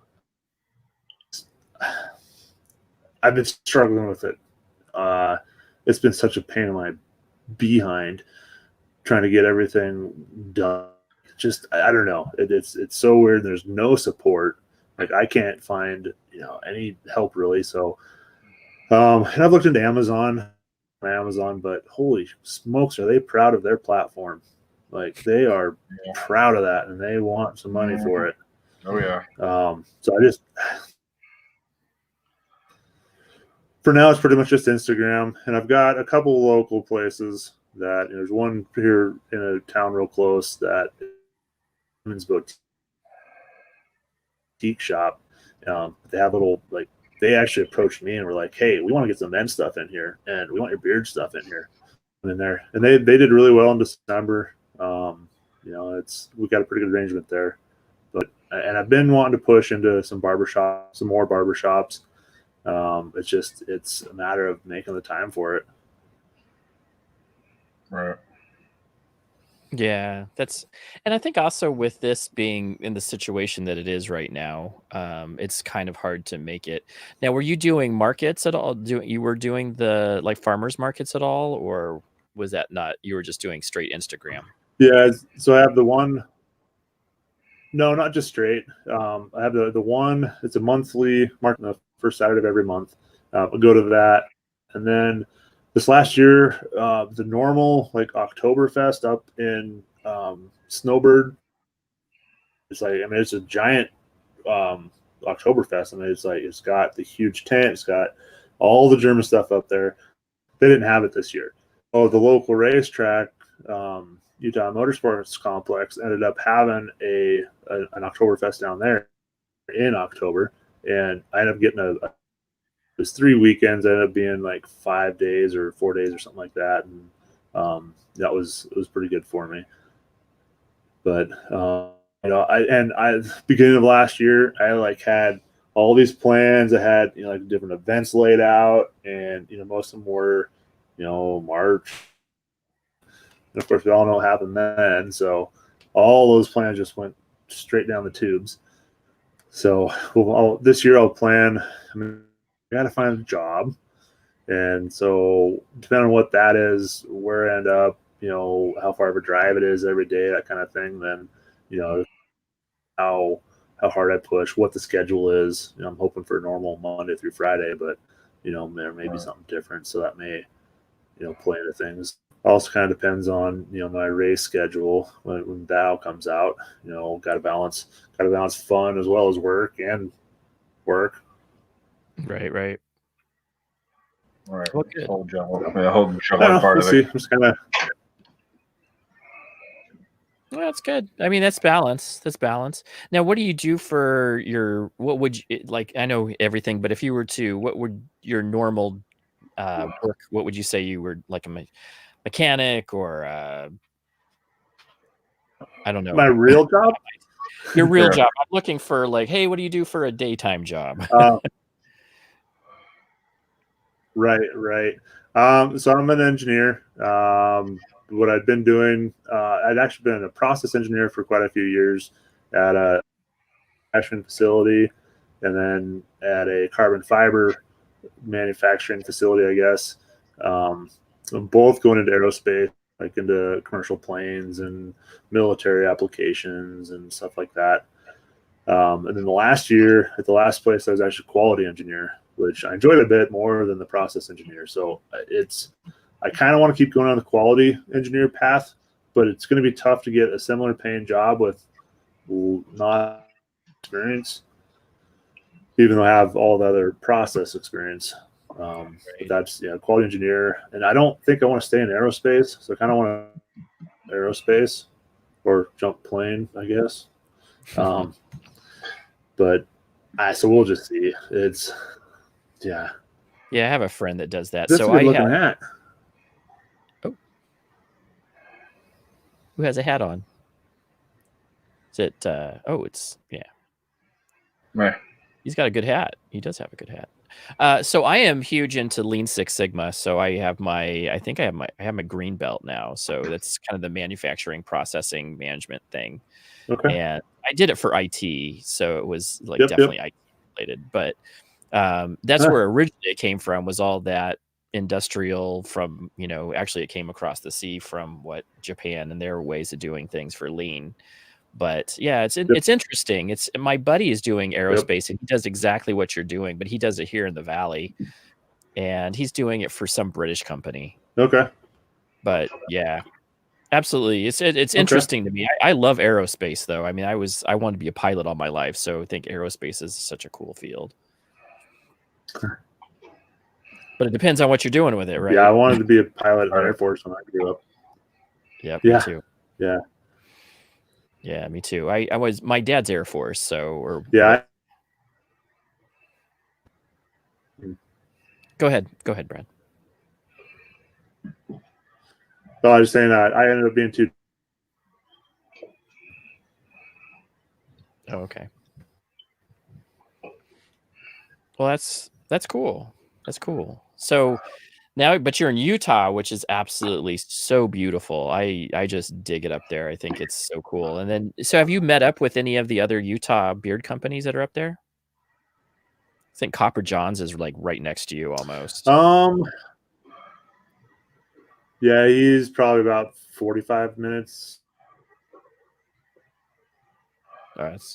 been struggling with it. It's been such a pain in my behind trying to get everything done. Just I don't know. It's so weird. There's no support. Like I can't find any help really. So and I've looked into Amazon, but holy smokes, are they proud of their platform? Like they are proud of that, and they want some money for it. Oh yeah. So I just for now it's pretty much just Instagram, and I've got a couple of local places that there's one here in a town real close that women's boutique shop. They have they actually approached me and were like, "Hey, we want to get some men's stuff in here, and we want your beard stuff in here." And they did really well in December. We got a pretty good arrangement there. And I've been wanting to push into some more barbershops. It's a matter of making the time for it. Right. Yeah, and I think also with this being in the situation that it is right now, it's kind of hard to make it. Now, were you doing markets at all? You were doing the like farmers markets at all, or? was that not, you were just doing straight Instagram? Yeah, so I have the one. No, not just straight. I have the one. It's a monthly, marking the first Saturday of every month. I'll go to that, and then this last year, the normal like Oktoberfest up in Snowbird. It's like, I mean, it's a giant Oktoberfest. I mean, it's like, it's got the huge tent. It's got all the German stuff up there. They didn't have it this year. Oh, the local racetrack, Utah Motorsports Complex, ended up having an Oktoberfest down there in October, and I ended up getting it was 3 weekends. Ended up being like 5 days or 4 days or something like that, and it was pretty good for me. But beginning of last year, I like had all these plans. I had like different events laid out, and most of them were March. And of course, we all know what happened then. So all those plans just went straight down the tubes. So this year I'll plan. I mean, I got to find a job, and so depending on what that is, where I end up, how far of a drive it is every day, that kind of thing. Then, how hard I push, what the schedule is. I'm hoping for a normal Monday through Friday, but there may be something different, so that may play into things. Also kind of depends on my race schedule when Dow comes out. Got to balance fun as well as work. Right. Well, good. Whole job, part of it. Just kind of. Well, that's good. I mean, that's balance. Now, what do you do for what would you like? I know everything, but if you were to, what would your normal work? What would you say you were like a mechanic or I don't know. My real job? Your real job. I'm looking for like, hey, what do you do for a daytime job? Right. So I'm an engineer. What I've been doing, I'd actually been a process engineer for quite a few years at a manufacturing facility, and then at a carbon fiber manufacturing facility, I guess. So both going into aerospace, like into commercial planes and military applications and stuff like that. And then the last year at the last place, I was actually quality engineer, which I enjoyed a bit more than the process engineer. So I kind of want to keep going on the quality engineer path, but it's going to be tough to get a similar paying job with not experience, even though I have all the other process experience. But that's quality engineer, and I don't think I want to stay in aerospace, so I kind of want to aerospace or jump plane, I guess. But so we'll just see. Yeah, I have a friend that does that. That's so a good looking hat. Oh, who has a hat on? Is it? It's Right. He's got a good hat. He does have a good hat. So I am huge into Lean Six Sigma. So I have my green belt now. So that's kind of the manufacturing processing management thing. Okay. And I did it for IT, so it was like definitely IT related. But that's where originally it came from, was all that industrial from, actually it came across the sea from Japan and their ways of doing things for lean. But yeah, it's interesting. It's my buddy is doing aerospace and he does exactly what you're doing, but he does it here in the Valley, and he's doing it for some British company. Okay. But yeah, absolutely. It's interesting to me. I love aerospace though. I mean, I wanted to be a pilot all my life, so I think aerospace is such a cool field. But it depends on what you're doing with it, right? Yeah, I wanted to be a pilot in the Air Force when I grew up. Yep, me too. Yeah, me too. My dad's Air Force, so Go ahead, Brad. No, I was saying that I ended up being too. Oh, okay. Well, that's cool. That's cool. So now, but you're in Utah, which is absolutely so beautiful. I just dig it up there. I think it's so cool. And then, so have you met up with any of the other Utah beard companies that are up there? I think Copper John's is like right next to you almost. Yeah, he's probably about 45 minutes.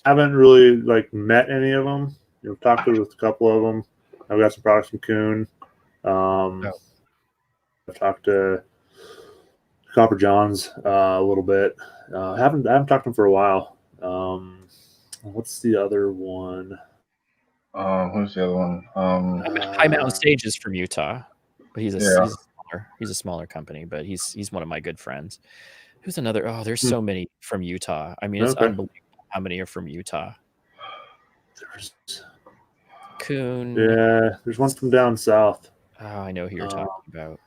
Haven't really like met any of them. Talked with a couple of them. I've got some products from Kuhn. I've talked to Copper Johns a little bit. I haven't talked to him for a while. What's the other one? Who's the other one? High Mountain Stage is from Utah, but he's a smaller company, but he's one of my good friends. Who's another? Oh, there's so many from Utah. I mean, it's unbelievable how many are from Utah. There's Kuhn. Yeah, there's one from down south. Oh, I know who you're talking about.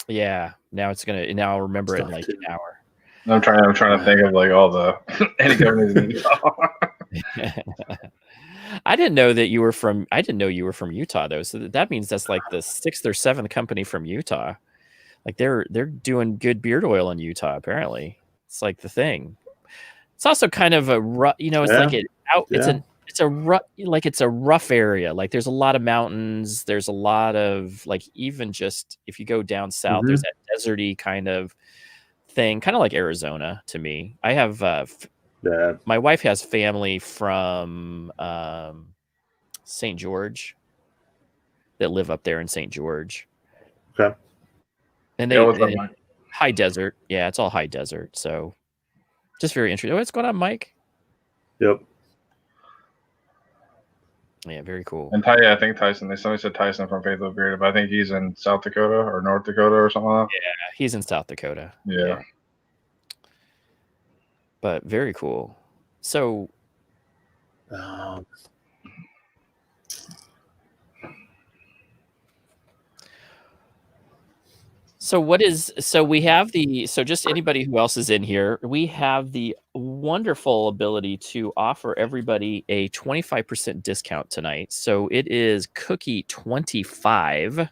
Yeah, now I'll remember it in like an hour. I'm trying to think of like all the any companies in Utah. I didn't know you were from Utah though. So that means that's like the 6th or 7th company from Utah. Like they're doing good beard oil in Utah. Apparently, it's like the thing. It's also kind of a rough, it's a rough area. Like there's a lot of mountains. There's a lot of like, even just if you go down south, there's that deserty kind of thing, kind of like Arizona to me. I have my wife has family from St. George that live up there in St. George. Okay. And high desert. Yeah, it's all high desert. So just very interesting. What's going on, Mike? Yep. Yeah, very cool. And I think Tyson. Somebody said Tyson from Faithful Beard, but I think he's in South Dakota or North Dakota or something like that. Yeah, he's in South Dakota. Yeah. But very cool. So we have just anybody who else is in here, we have the wonderful ability to offer everybody a 25% discount tonight. So it is Cookie 25,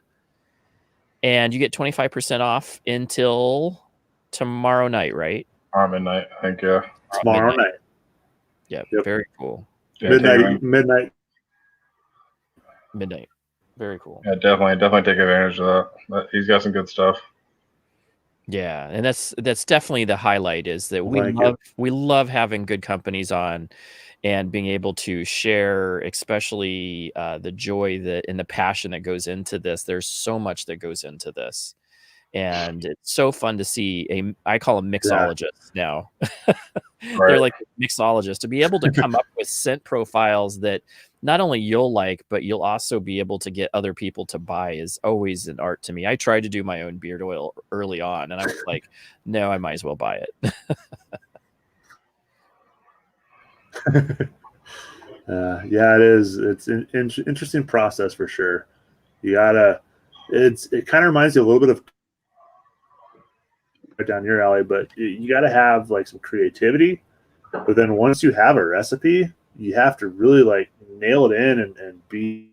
and you get 25% off until tomorrow night, right? Midnight, I think. Yeah. Tomorrow night. Yep. Very cool. Yeah, midnight. Very cool. Yeah, definitely take advantage of that. He's got some good stuff. Yeah, and that's definitely the highlight, is that we love having good companies on and being able to share, especially the joy and the passion that goes into this. There's so much that goes into this. And it's so fun to see I call them mixologists now. Right. They're like mixologists, to be able to come up with scent profiles that not only you'll like, but you'll also be able to get other people to buy, is always an art to me. I tried to do my own beard oil early on, and I was like, no, I might as well buy it. Yeah, it is. It's an interesting process for sure. It kind of reminds you a little bit of right down your alley, but you got to have like some creativity. But then once you have a recipe, you have to really like nail it in and be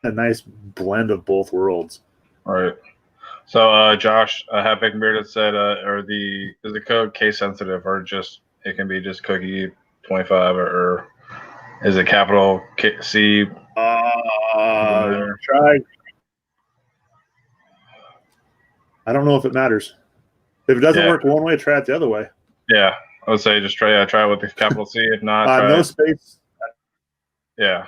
a nice blend of both worlds. All right. So Josh, Half-Baked Bearded said, is the code case sensitive, or just it can be just Cookie 25, or is it capital C? Try. I don't know if it matters. If it doesn't work one way, try it the other way. Yeah, I would say just try it with the capital C. If not, no space. Yeah.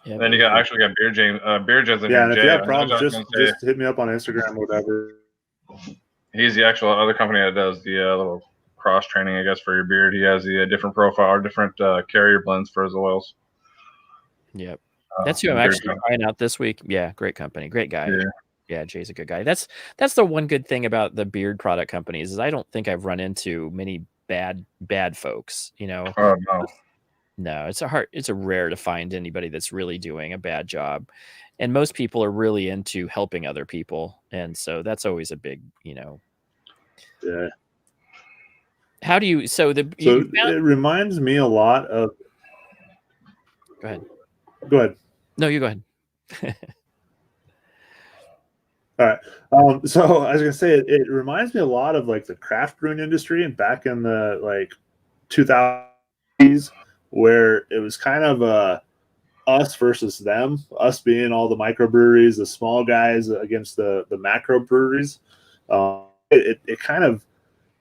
Yeah, then you got Beard James. Beard James. Yeah, and if you have problems, just hit me up on Instagram or whatever. He's the actual other company that does the little cross training, I guess, for your beard. He has the different profile or different carrier blends for his oils. Yep. That's who I'm actually trying out this week. Yeah, great company, great guy. Yeah, Jay's a good guy. That's the one good thing about the beard product companies, is I don't think I've run into many bad folks. Oh no. No, it's rare to find anybody that's really doing a bad job, and most people are really into helping other people, and so that's always a big, Yeah. How do you? It reminds me a lot of. Go ahead. No, you go ahead. All right. So I was gonna say it reminds me a lot of like the craft brewing industry, and back in the like 2000s, where it was kind of us versus them, us being all the microbreweries, the small guys against the macro breweries. It kind of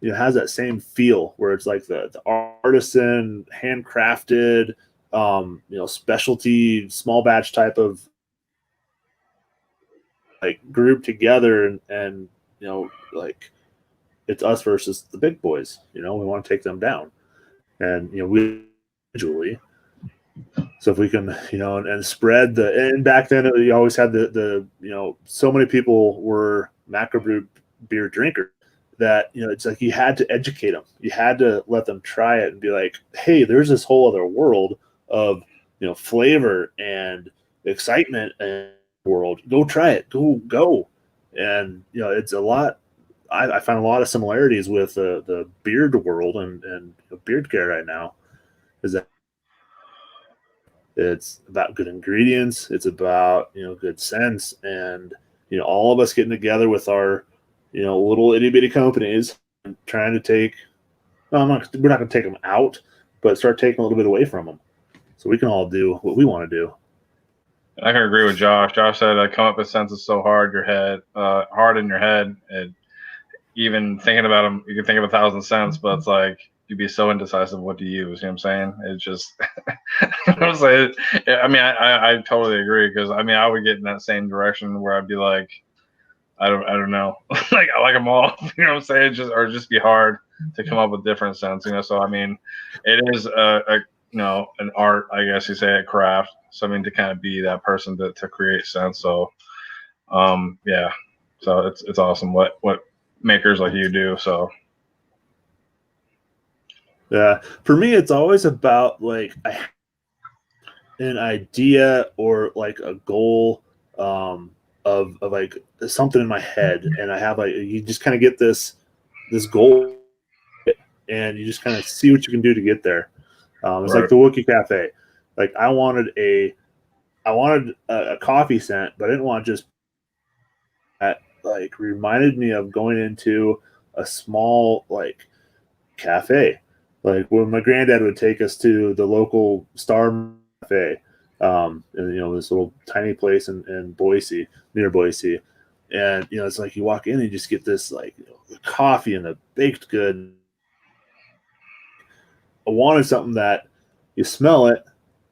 has that same feel where it's like the artisan, handcrafted, specialty, small batch type of like group together, and like it's us versus the big boys. We want to take them down, and we individually. So if we can, and spread and back then you always had the so many people were macrobrew beer drinkers that it's like you had to educate them, you had to let them try it and be like, hey, there's this whole other world of flavor and excitement and world. Go try it. Go. And it's a lot. I find a lot of similarities with the beard world and beard care right now. Is that it's about good ingredients. It's about good sense, and all of us getting together with our little itty bitty companies and trying to take. Well, we're not going to take them out, but start taking a little bit away from them, so we can all do what we want to do. I can agree with Josh. Josh said, "Come up with senses so hard in your head, and even thinking about them, you can think of 1,000 cents, but it's like you'd be so indecisive what to use." You know what I'm saying? It's just, I totally agree, because I would get in that same direction where I'd be like, I don't know, like I like them all. You know what I'm saying? Just be hard to come up with different scents. So it is an art, I guess you say, a craft. So to kind of be that person to create scents. So yeah, so it's awesome what makers like you do. So yeah, for me it's always about like an idea or like a goal of like something in my head, and I have like, you just kind of get this goal, and you just kind of see what you can do to get there. It's like the Wookiee Cafe. Like I wanted a coffee scent, but I didn't want just that. Like reminded me of going into a small like cafe, like when my granddad would take us to the local Star Cafe, and this little tiny place in Boise, near Boise, and it's like you walk in and you just get this like coffee and a baked good. I wanted something that you smell it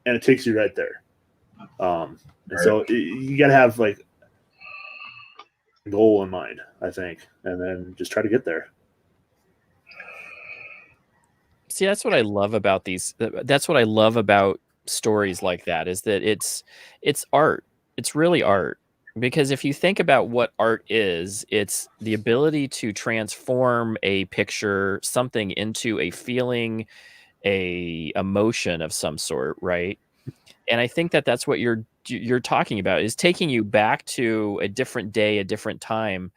and it takes you right there. And so you got to have like a goal in mind, I think, and then just try to get there. See, that's what I love about these. That's what I love about stories like that, is that it's art. It's really art. Because if you think about what art is, it's the ability to transform a picture, something, into a feeling, a emotion of some sort, right? And I think that that's what you're talking about, is taking you back to a different day, a different time,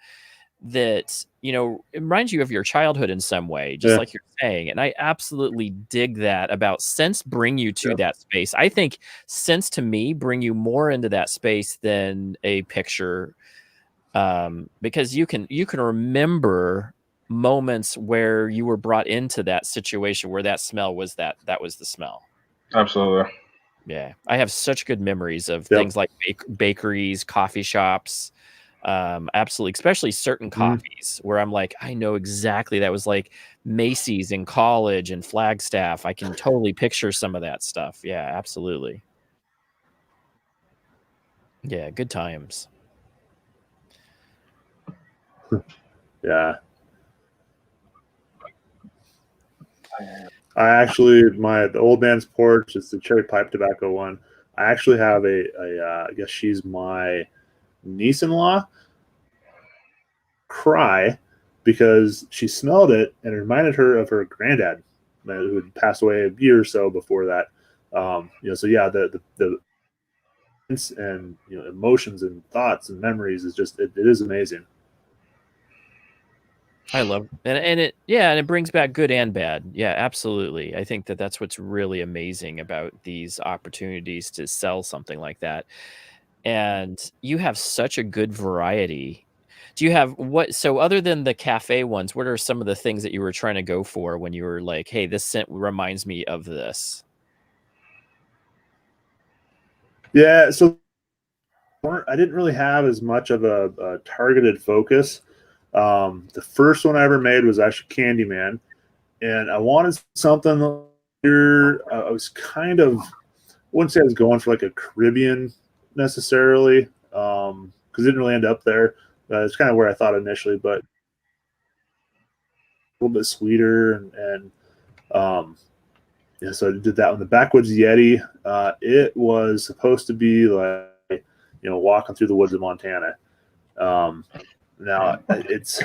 that it reminds you of your childhood in some way, just like you're saying. And I absolutely dig that about scents bring you to that space. I think scents to me bring you more into that space than a picture, because you can remember moments where you were brought into that situation where that smell was that was the smell. Absolutely. Yeah, I have such good memories of things like bakeries, coffee shops. Absolutely, especially certain coffees where I'm like, I know exactly, that was like Macy's in college and Flagstaff. I can totally picture some of that stuff. Yeah, absolutely. Yeah, good times. Yeah. I actually, the old man's porch is the cherry pipe tobacco one. I actually have I guess she's my niece-in-law, cry because she smelled it and it reminded her of her granddad, who had passed away a year or so before that. So yeah, the and emotions and thoughts and memories is just it is amazing. I love, and it brings back good and bad. Yeah, absolutely. I think that that's what's really amazing about these opportunities to sell something like that. And you have such a good variety. Do you have so other than the cafe ones, what are some of the things that you were trying to go for when you were like, hey, this scent reminds me of this? Yeah, so I didn't really have as much of a targeted focus. The first one I ever made was actually Candyman, and I wanted something here. I was kind of, I wouldn't say I was going for like a Caribbean necessarily, because it didn't really end up there. It's kind of where I thought initially, but a little bit sweeter and yeah, so I did that one. The Backwoods Yeti, it was supposed to be like, walking through the woods of Montana. Now it's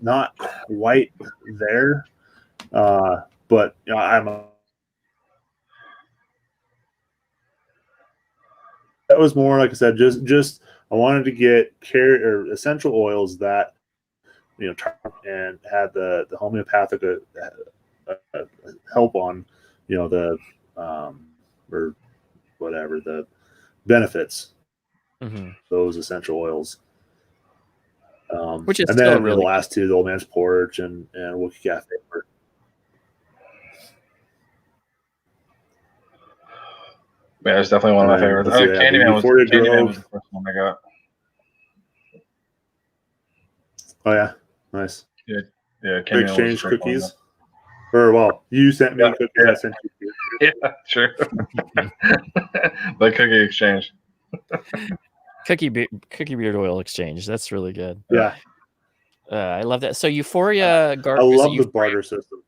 not quite there, but that was more, like I said, just I wanted to get essential oils that and had the homeopathic help on the or whatever the benefits, those essential oils. Which is and still then really the last two, the Old Man's Porch and Wookie Cafe. Yeah, it's definitely one of my favorites. Candyman was the first one I got. Oh yeah, nice. Yeah, Candyman we exchanged cookies. Or well, you sent me cookies. Yeah. I sent you. Yeah, sure. The cookie exchange. Cookie beard oil exchange. That's really good. Yeah. I love that. So Euphoria, I love the barter system.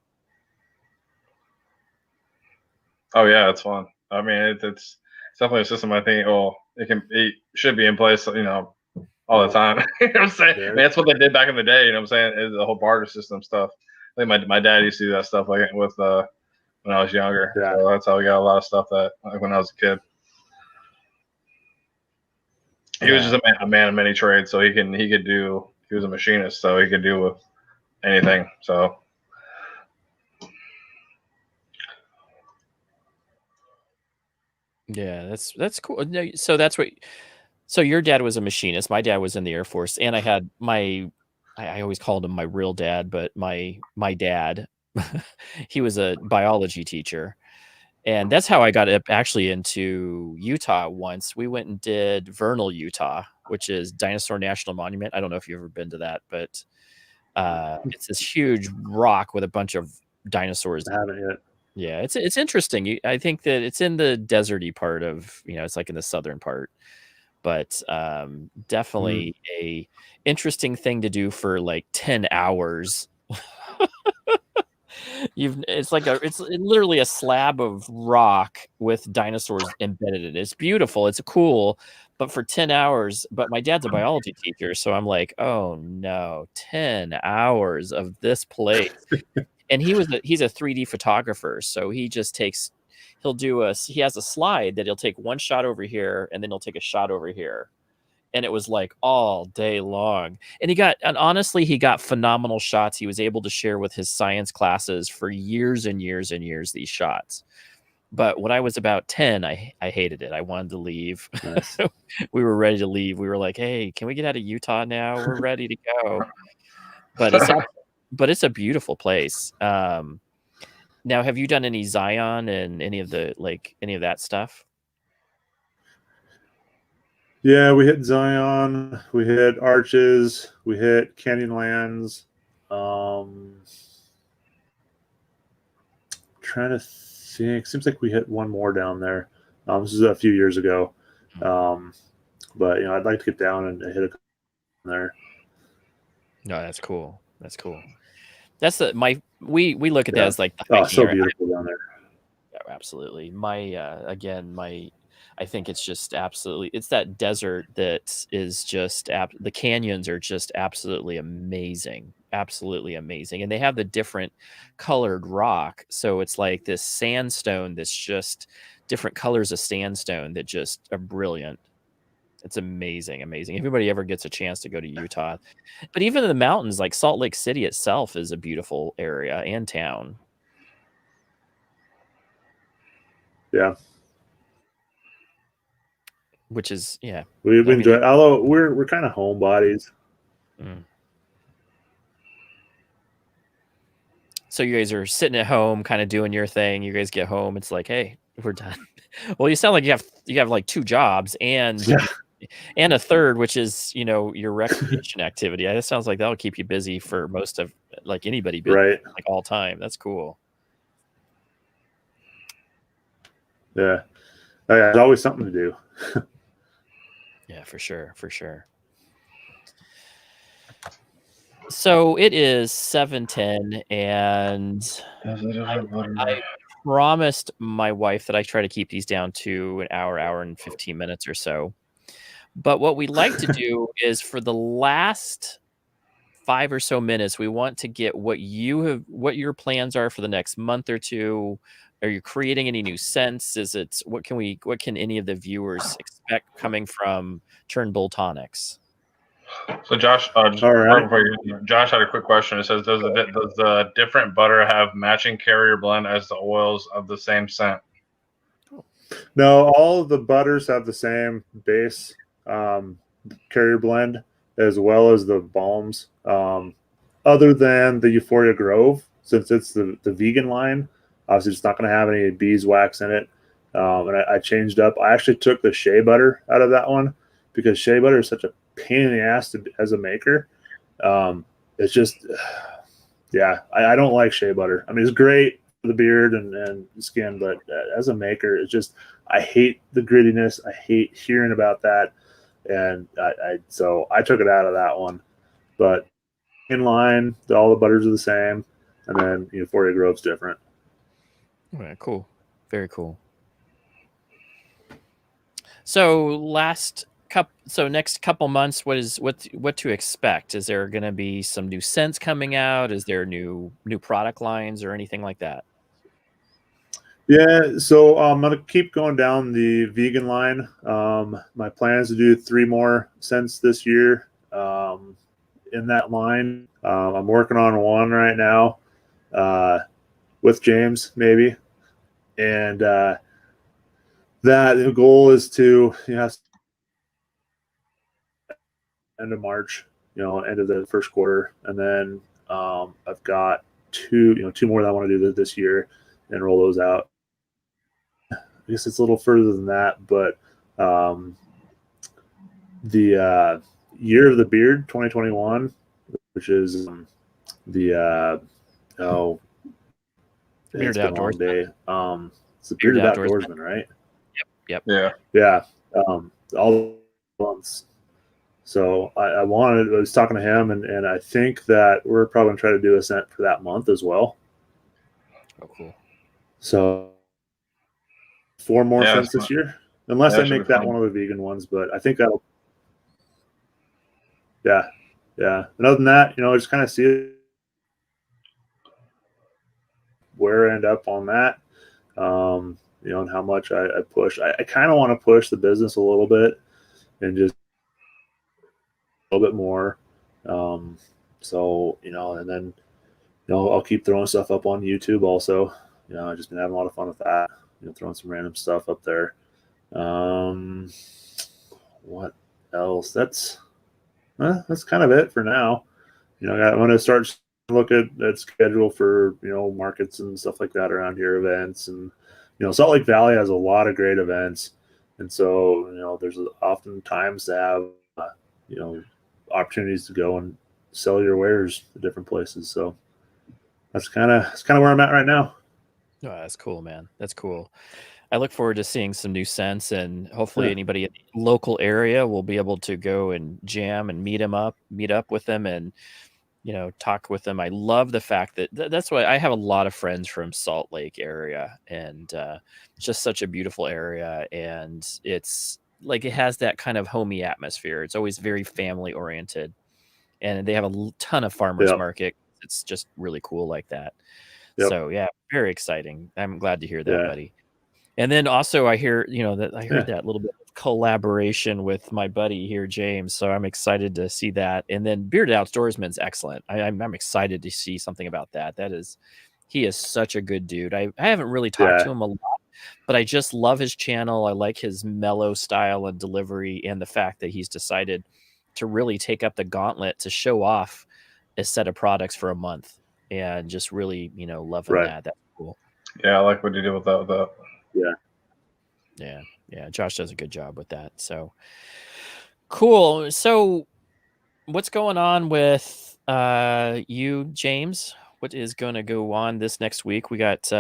Oh yeah, it's fun. I mean, it's definitely a system. I think it should be in place, all the time. You know what I'm saying? I mean, that's what they did back in the day. You know what I'm saying? Is the whole barter system stuff. I think my dad used to do that stuff like with when I was younger. Yeah. So that's how we got a lot of stuff that like when I was a kid. He was just a man of many trades, so he was a machinist, so he could do with anything. So yeah, that's cool. No, so your dad was a machinist. My dad was in the Air Force, and I had I always called him my real dad, but my dad, he was a biology teacher. And that's how I got up actually into Utah once. We went and did Vernal, Utah, which is Dinosaur National Monument. I don't know if you've ever been to that, but it's this huge rock with a bunch of dinosaurs. I haven't yet. Yeah, it's interesting. I think that it's in the deserty part of, it's like in the southern part. But definitely a interesting thing to do for like 10 hours. It's literally a slab of rock with dinosaurs embedded in it. It's beautiful. It's cool, but for 10 hours, but my dad's a biology teacher, so I'm like, oh no, 10 hours of this place. And he's a 3D photographer, so he just he has a slide that he'll take one shot over here and then he'll take a shot over here. And it was like all day long. And honestly, he got phenomenal shots. He was able to share with his science classes for years and years and years, these shots. But when I was about 10, I hated it. I wanted to leave. Nice. We were ready to leave. We were like, hey, can we get out of Utah now? We're ready to go. But it's a beautiful place. Now, have you done any Zion and any of that stuff? Yeah, we hit Zion, we hit Arches, we hit Canyonlands. Trying to think. Seems like we hit one more down there. This is a few years ago. But I'd like to get down and hit a there. No, that's cool. That's cool. That's we look at that as like the so beautiful down there. Yeah, absolutely. I think it's just absolutely, it's that desert that is just, the canyons are just absolutely amazing. Absolutely amazing. And they have the different colored rock. So it's like this sandstone that's just different colors of sandstone that just are brilliant. It's amazing, amazing. If anybody ever gets a chance to go to Utah. But even in the mountains, like Salt Lake City itself is a beautiful area and town. Yeah. Which is, yeah. We enjoy it. Although we're kind of homebodies. So you guys are sitting at home, kind of doing your thing. You guys get home, it's like, hey, we're done. Well, you sound like you have you have like 2 jobs and a third, which is, your recreation activity. That sounds like that'll keep you busy for most of like anybody busy, Right. like all time. That's cool. Yeah. There's always something to do. Yeah, for sure. For sure. So it is 7:10 and I promised my wife that I try to keep these down to an hour and 15 minutes or so. But what we like to do is for the last 5 or so minutes, we want to get what your plans are for the next month or two. Are you creating any new scents? What can any of the viewers expect coming from Turnbull Tonics? So Josh, All right. Josh had a quick question. It says, does the different butter have matching carrier blend as the oils of the same scent? No, all of the butters have the same base carrier blend as well as the balms. Other than the Euphoria Grove, since it's the vegan line, obviously it's not going to have any beeswax in it. And I changed up. I actually took the shea butter out of that one because shea butter is such a pain in the ass as a maker. It's just, yeah, I don't like shea butter. I mean, it's great for the beard and skin, but as a maker, it's just, I hate the grittiness. I hate hearing about that. And so I took it out of that one. But in line, all the butters are the same. And then Euphoria Grove's different. Okay, cool. Very cool. So next couple months, what to expect? Is there going to be some new scents coming out? Is there new product lines or anything like that? Yeah, so I'm gonna keep going down the vegan line. My plan is to do 3 more scents this year in that line. I'm working on one right now with James, maybe, and that the goal is to end of March, end of the first quarter, and then I've got two more that I want to do this year and roll those out. I guess it's a little further than that, but the year of the beard 2021, which is the Bearded it's been a long Outdoorsman. day. It's the Bearded Outdoorsman, right? Yep. Yeah. All months. So I was talking to him, and I think that we're probably going to try to do a scent for that month as well. Oh, cool. So 4 more scents this year, unless I make that one of the vegan ones. But I think that'll, yeah. And other than that, just kind of see where I end up on that, and how much I push. I kind of want to push the business a little bit and just a little bit more. So, and then, I'll keep throwing stuff up on YouTube also. I've just been having a lot of fun with that, throwing some random stuff up there. What else? That's kind of it for now. I'm going to start to look at schedule for, markets and stuff like that around here, events. And, Salt Lake Valley has a lot of great events. And so, there's often times to have, opportunities to go and sell your wares to different places. So that's kind of where I'm at right now. Oh, that's cool, man. That's cool. I look forward to seeing some new scents, and hopefully anybody in the local area will be able to go and jam and meet up with them and, talk with them. I love the fact that that's why I have a lot of friends from Salt Lake area, and it's just such a beautiful area. And it's like, it has that kind of homey atmosphere. It's always very family oriented, and they have a ton of farmers market. It's just really cool like that. Yep. So yeah, very exciting. I'm glad to hear that, buddy. And then also I hear, that little bit of collaboration with my buddy here, James. So I'm excited to see that. And then Bearded Outdoorsman's excellent. I'm excited to see something about that. He is such a good dude. I haven't really talked to him a lot, but I just love his channel. I like his mellow style and delivery, and the fact that he's decided to really take up the gauntlet to show off a set of products for a month, and just really, loving that. That's cool. Yeah, I like what you did with that. Yeah. Yeah. Josh does a good job with that. So cool. So what's going on with you, James? What is going to go on this next week? We got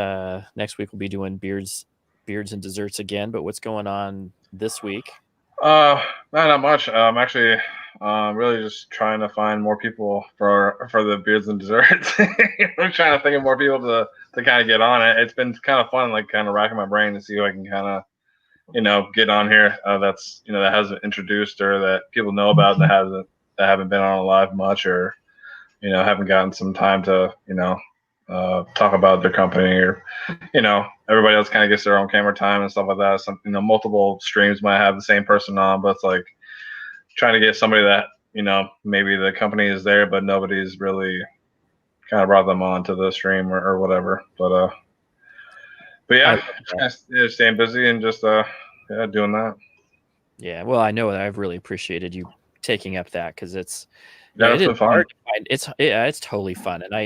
next week we'll be doing beards and desserts again. But what's going on this week? Not much. I'm actually really just trying to find more people for the beers and desserts. I'm trying to think of more people to kind of get on it. It's been kind of fun, like kind of racking my brain to see who I can kind of get on here. That's that hasn't introduced or that people know about that haven't been on live much or haven't gotten some time to talk about their company or everybody else kind of gets their own camera time and stuff like that. Some multiple streams might have the same person on, but it's like trying to get somebody that maybe the company is there but nobody's really kind of brought them on to the stream or whatever. But yeah, staying busy and just doing that. Yeah, well, I know that I've really appreciated you taking up that because it's it's been fun. It's totally fun, and I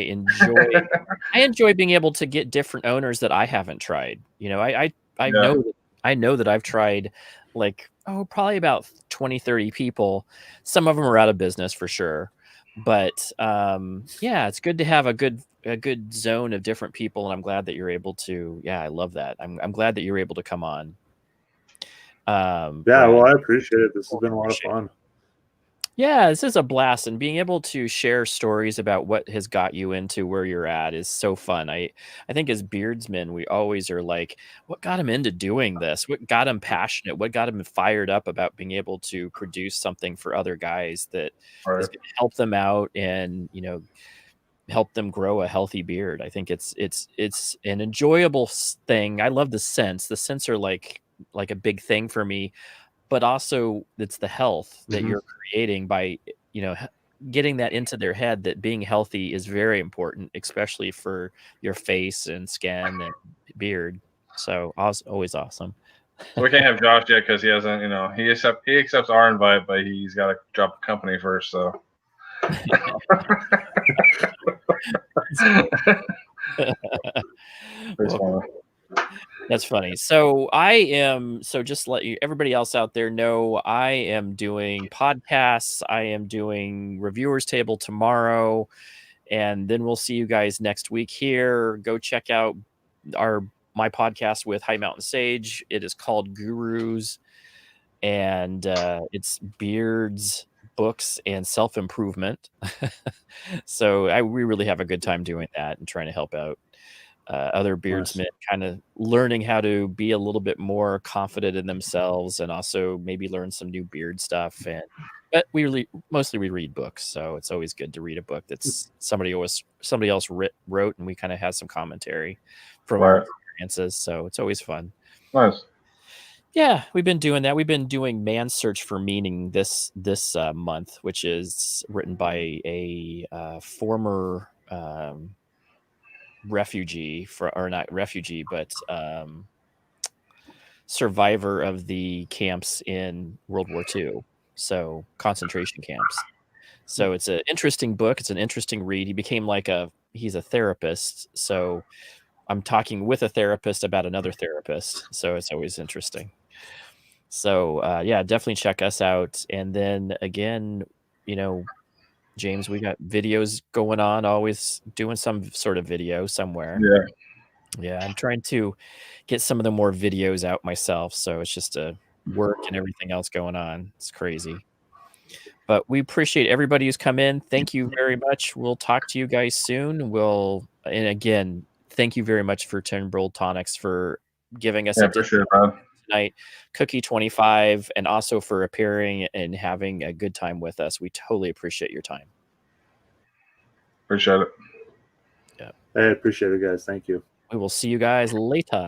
enjoy being able to get different owners that I haven't tried. I know that I've tried like probably about 20, 30 people. Some of them are out of business for sure, but it's good to have a good zone of different people, and I'm glad that you're able to. Yeah, I love that. I'm glad that you're able to come on. Well, I appreciate it. This has been a lot of fun. Yeah, this is a blast, and being able to share stories about what has got you into where you're at is so fun. I think as beardsmen, we always are like, what got him into doing this? What got him passionate? What got him fired up about being able to produce something for other guys that is going to help them out and help them grow a healthy beard? I think it's an enjoyable thing. I love the scents. The scents are like a big thing for me. But also it's the health that you're creating by, getting that into their head that being healthy is very important, especially for your face and skin and beard. So always awesome. So we can't have Josh yet because he hasn't, he accepts our invite, but he's got to drop a company first. So. That's funny. So just to let everybody else out there know, I am doing podcasts. I am doing Reviewers Table tomorrow, and then we'll see you guys next week here. Go check out my podcast with High Mountain Sage. It is called Gurus, and it's beards, books, and self-improvement. So we really have a good time doing that and trying to help out other beardsmen, kind of learning how to be a little bit more confident in themselves and also maybe learn some new beard stuff. But we mostly read books, so it's always good to read a book that's somebody else wrote, and we kind of have some commentary from our experiences. So it's always fun. Nice. Yeah, we've been doing that. We've been doing Man's Search for Meaning this month, which is written by a former refugee or not refugee, but survivor of the camps in World War II. So concentration camps. So it's an interesting book. It's an interesting read. He became he's a therapist. So I'm talking with a therapist about another therapist. So it's always interesting. So definitely check us out. And then again, James, we got videos going on, always doing some sort of video somewhere. Yeah, I'm trying to get some of the more videos out myself. So it's just a work and everything else going on. It's crazy. But we appreciate everybody who's come in. Thank you very much. We'll talk to you guys soon. And again, thank you very much for Turnbull Tonics for giving us a tonight, Cookie 25, and also for appearing and having a good time with us. We totally appreciate your time. Appreciate it. Yeah. I appreciate it, guys. Thank you. We will see you guys later.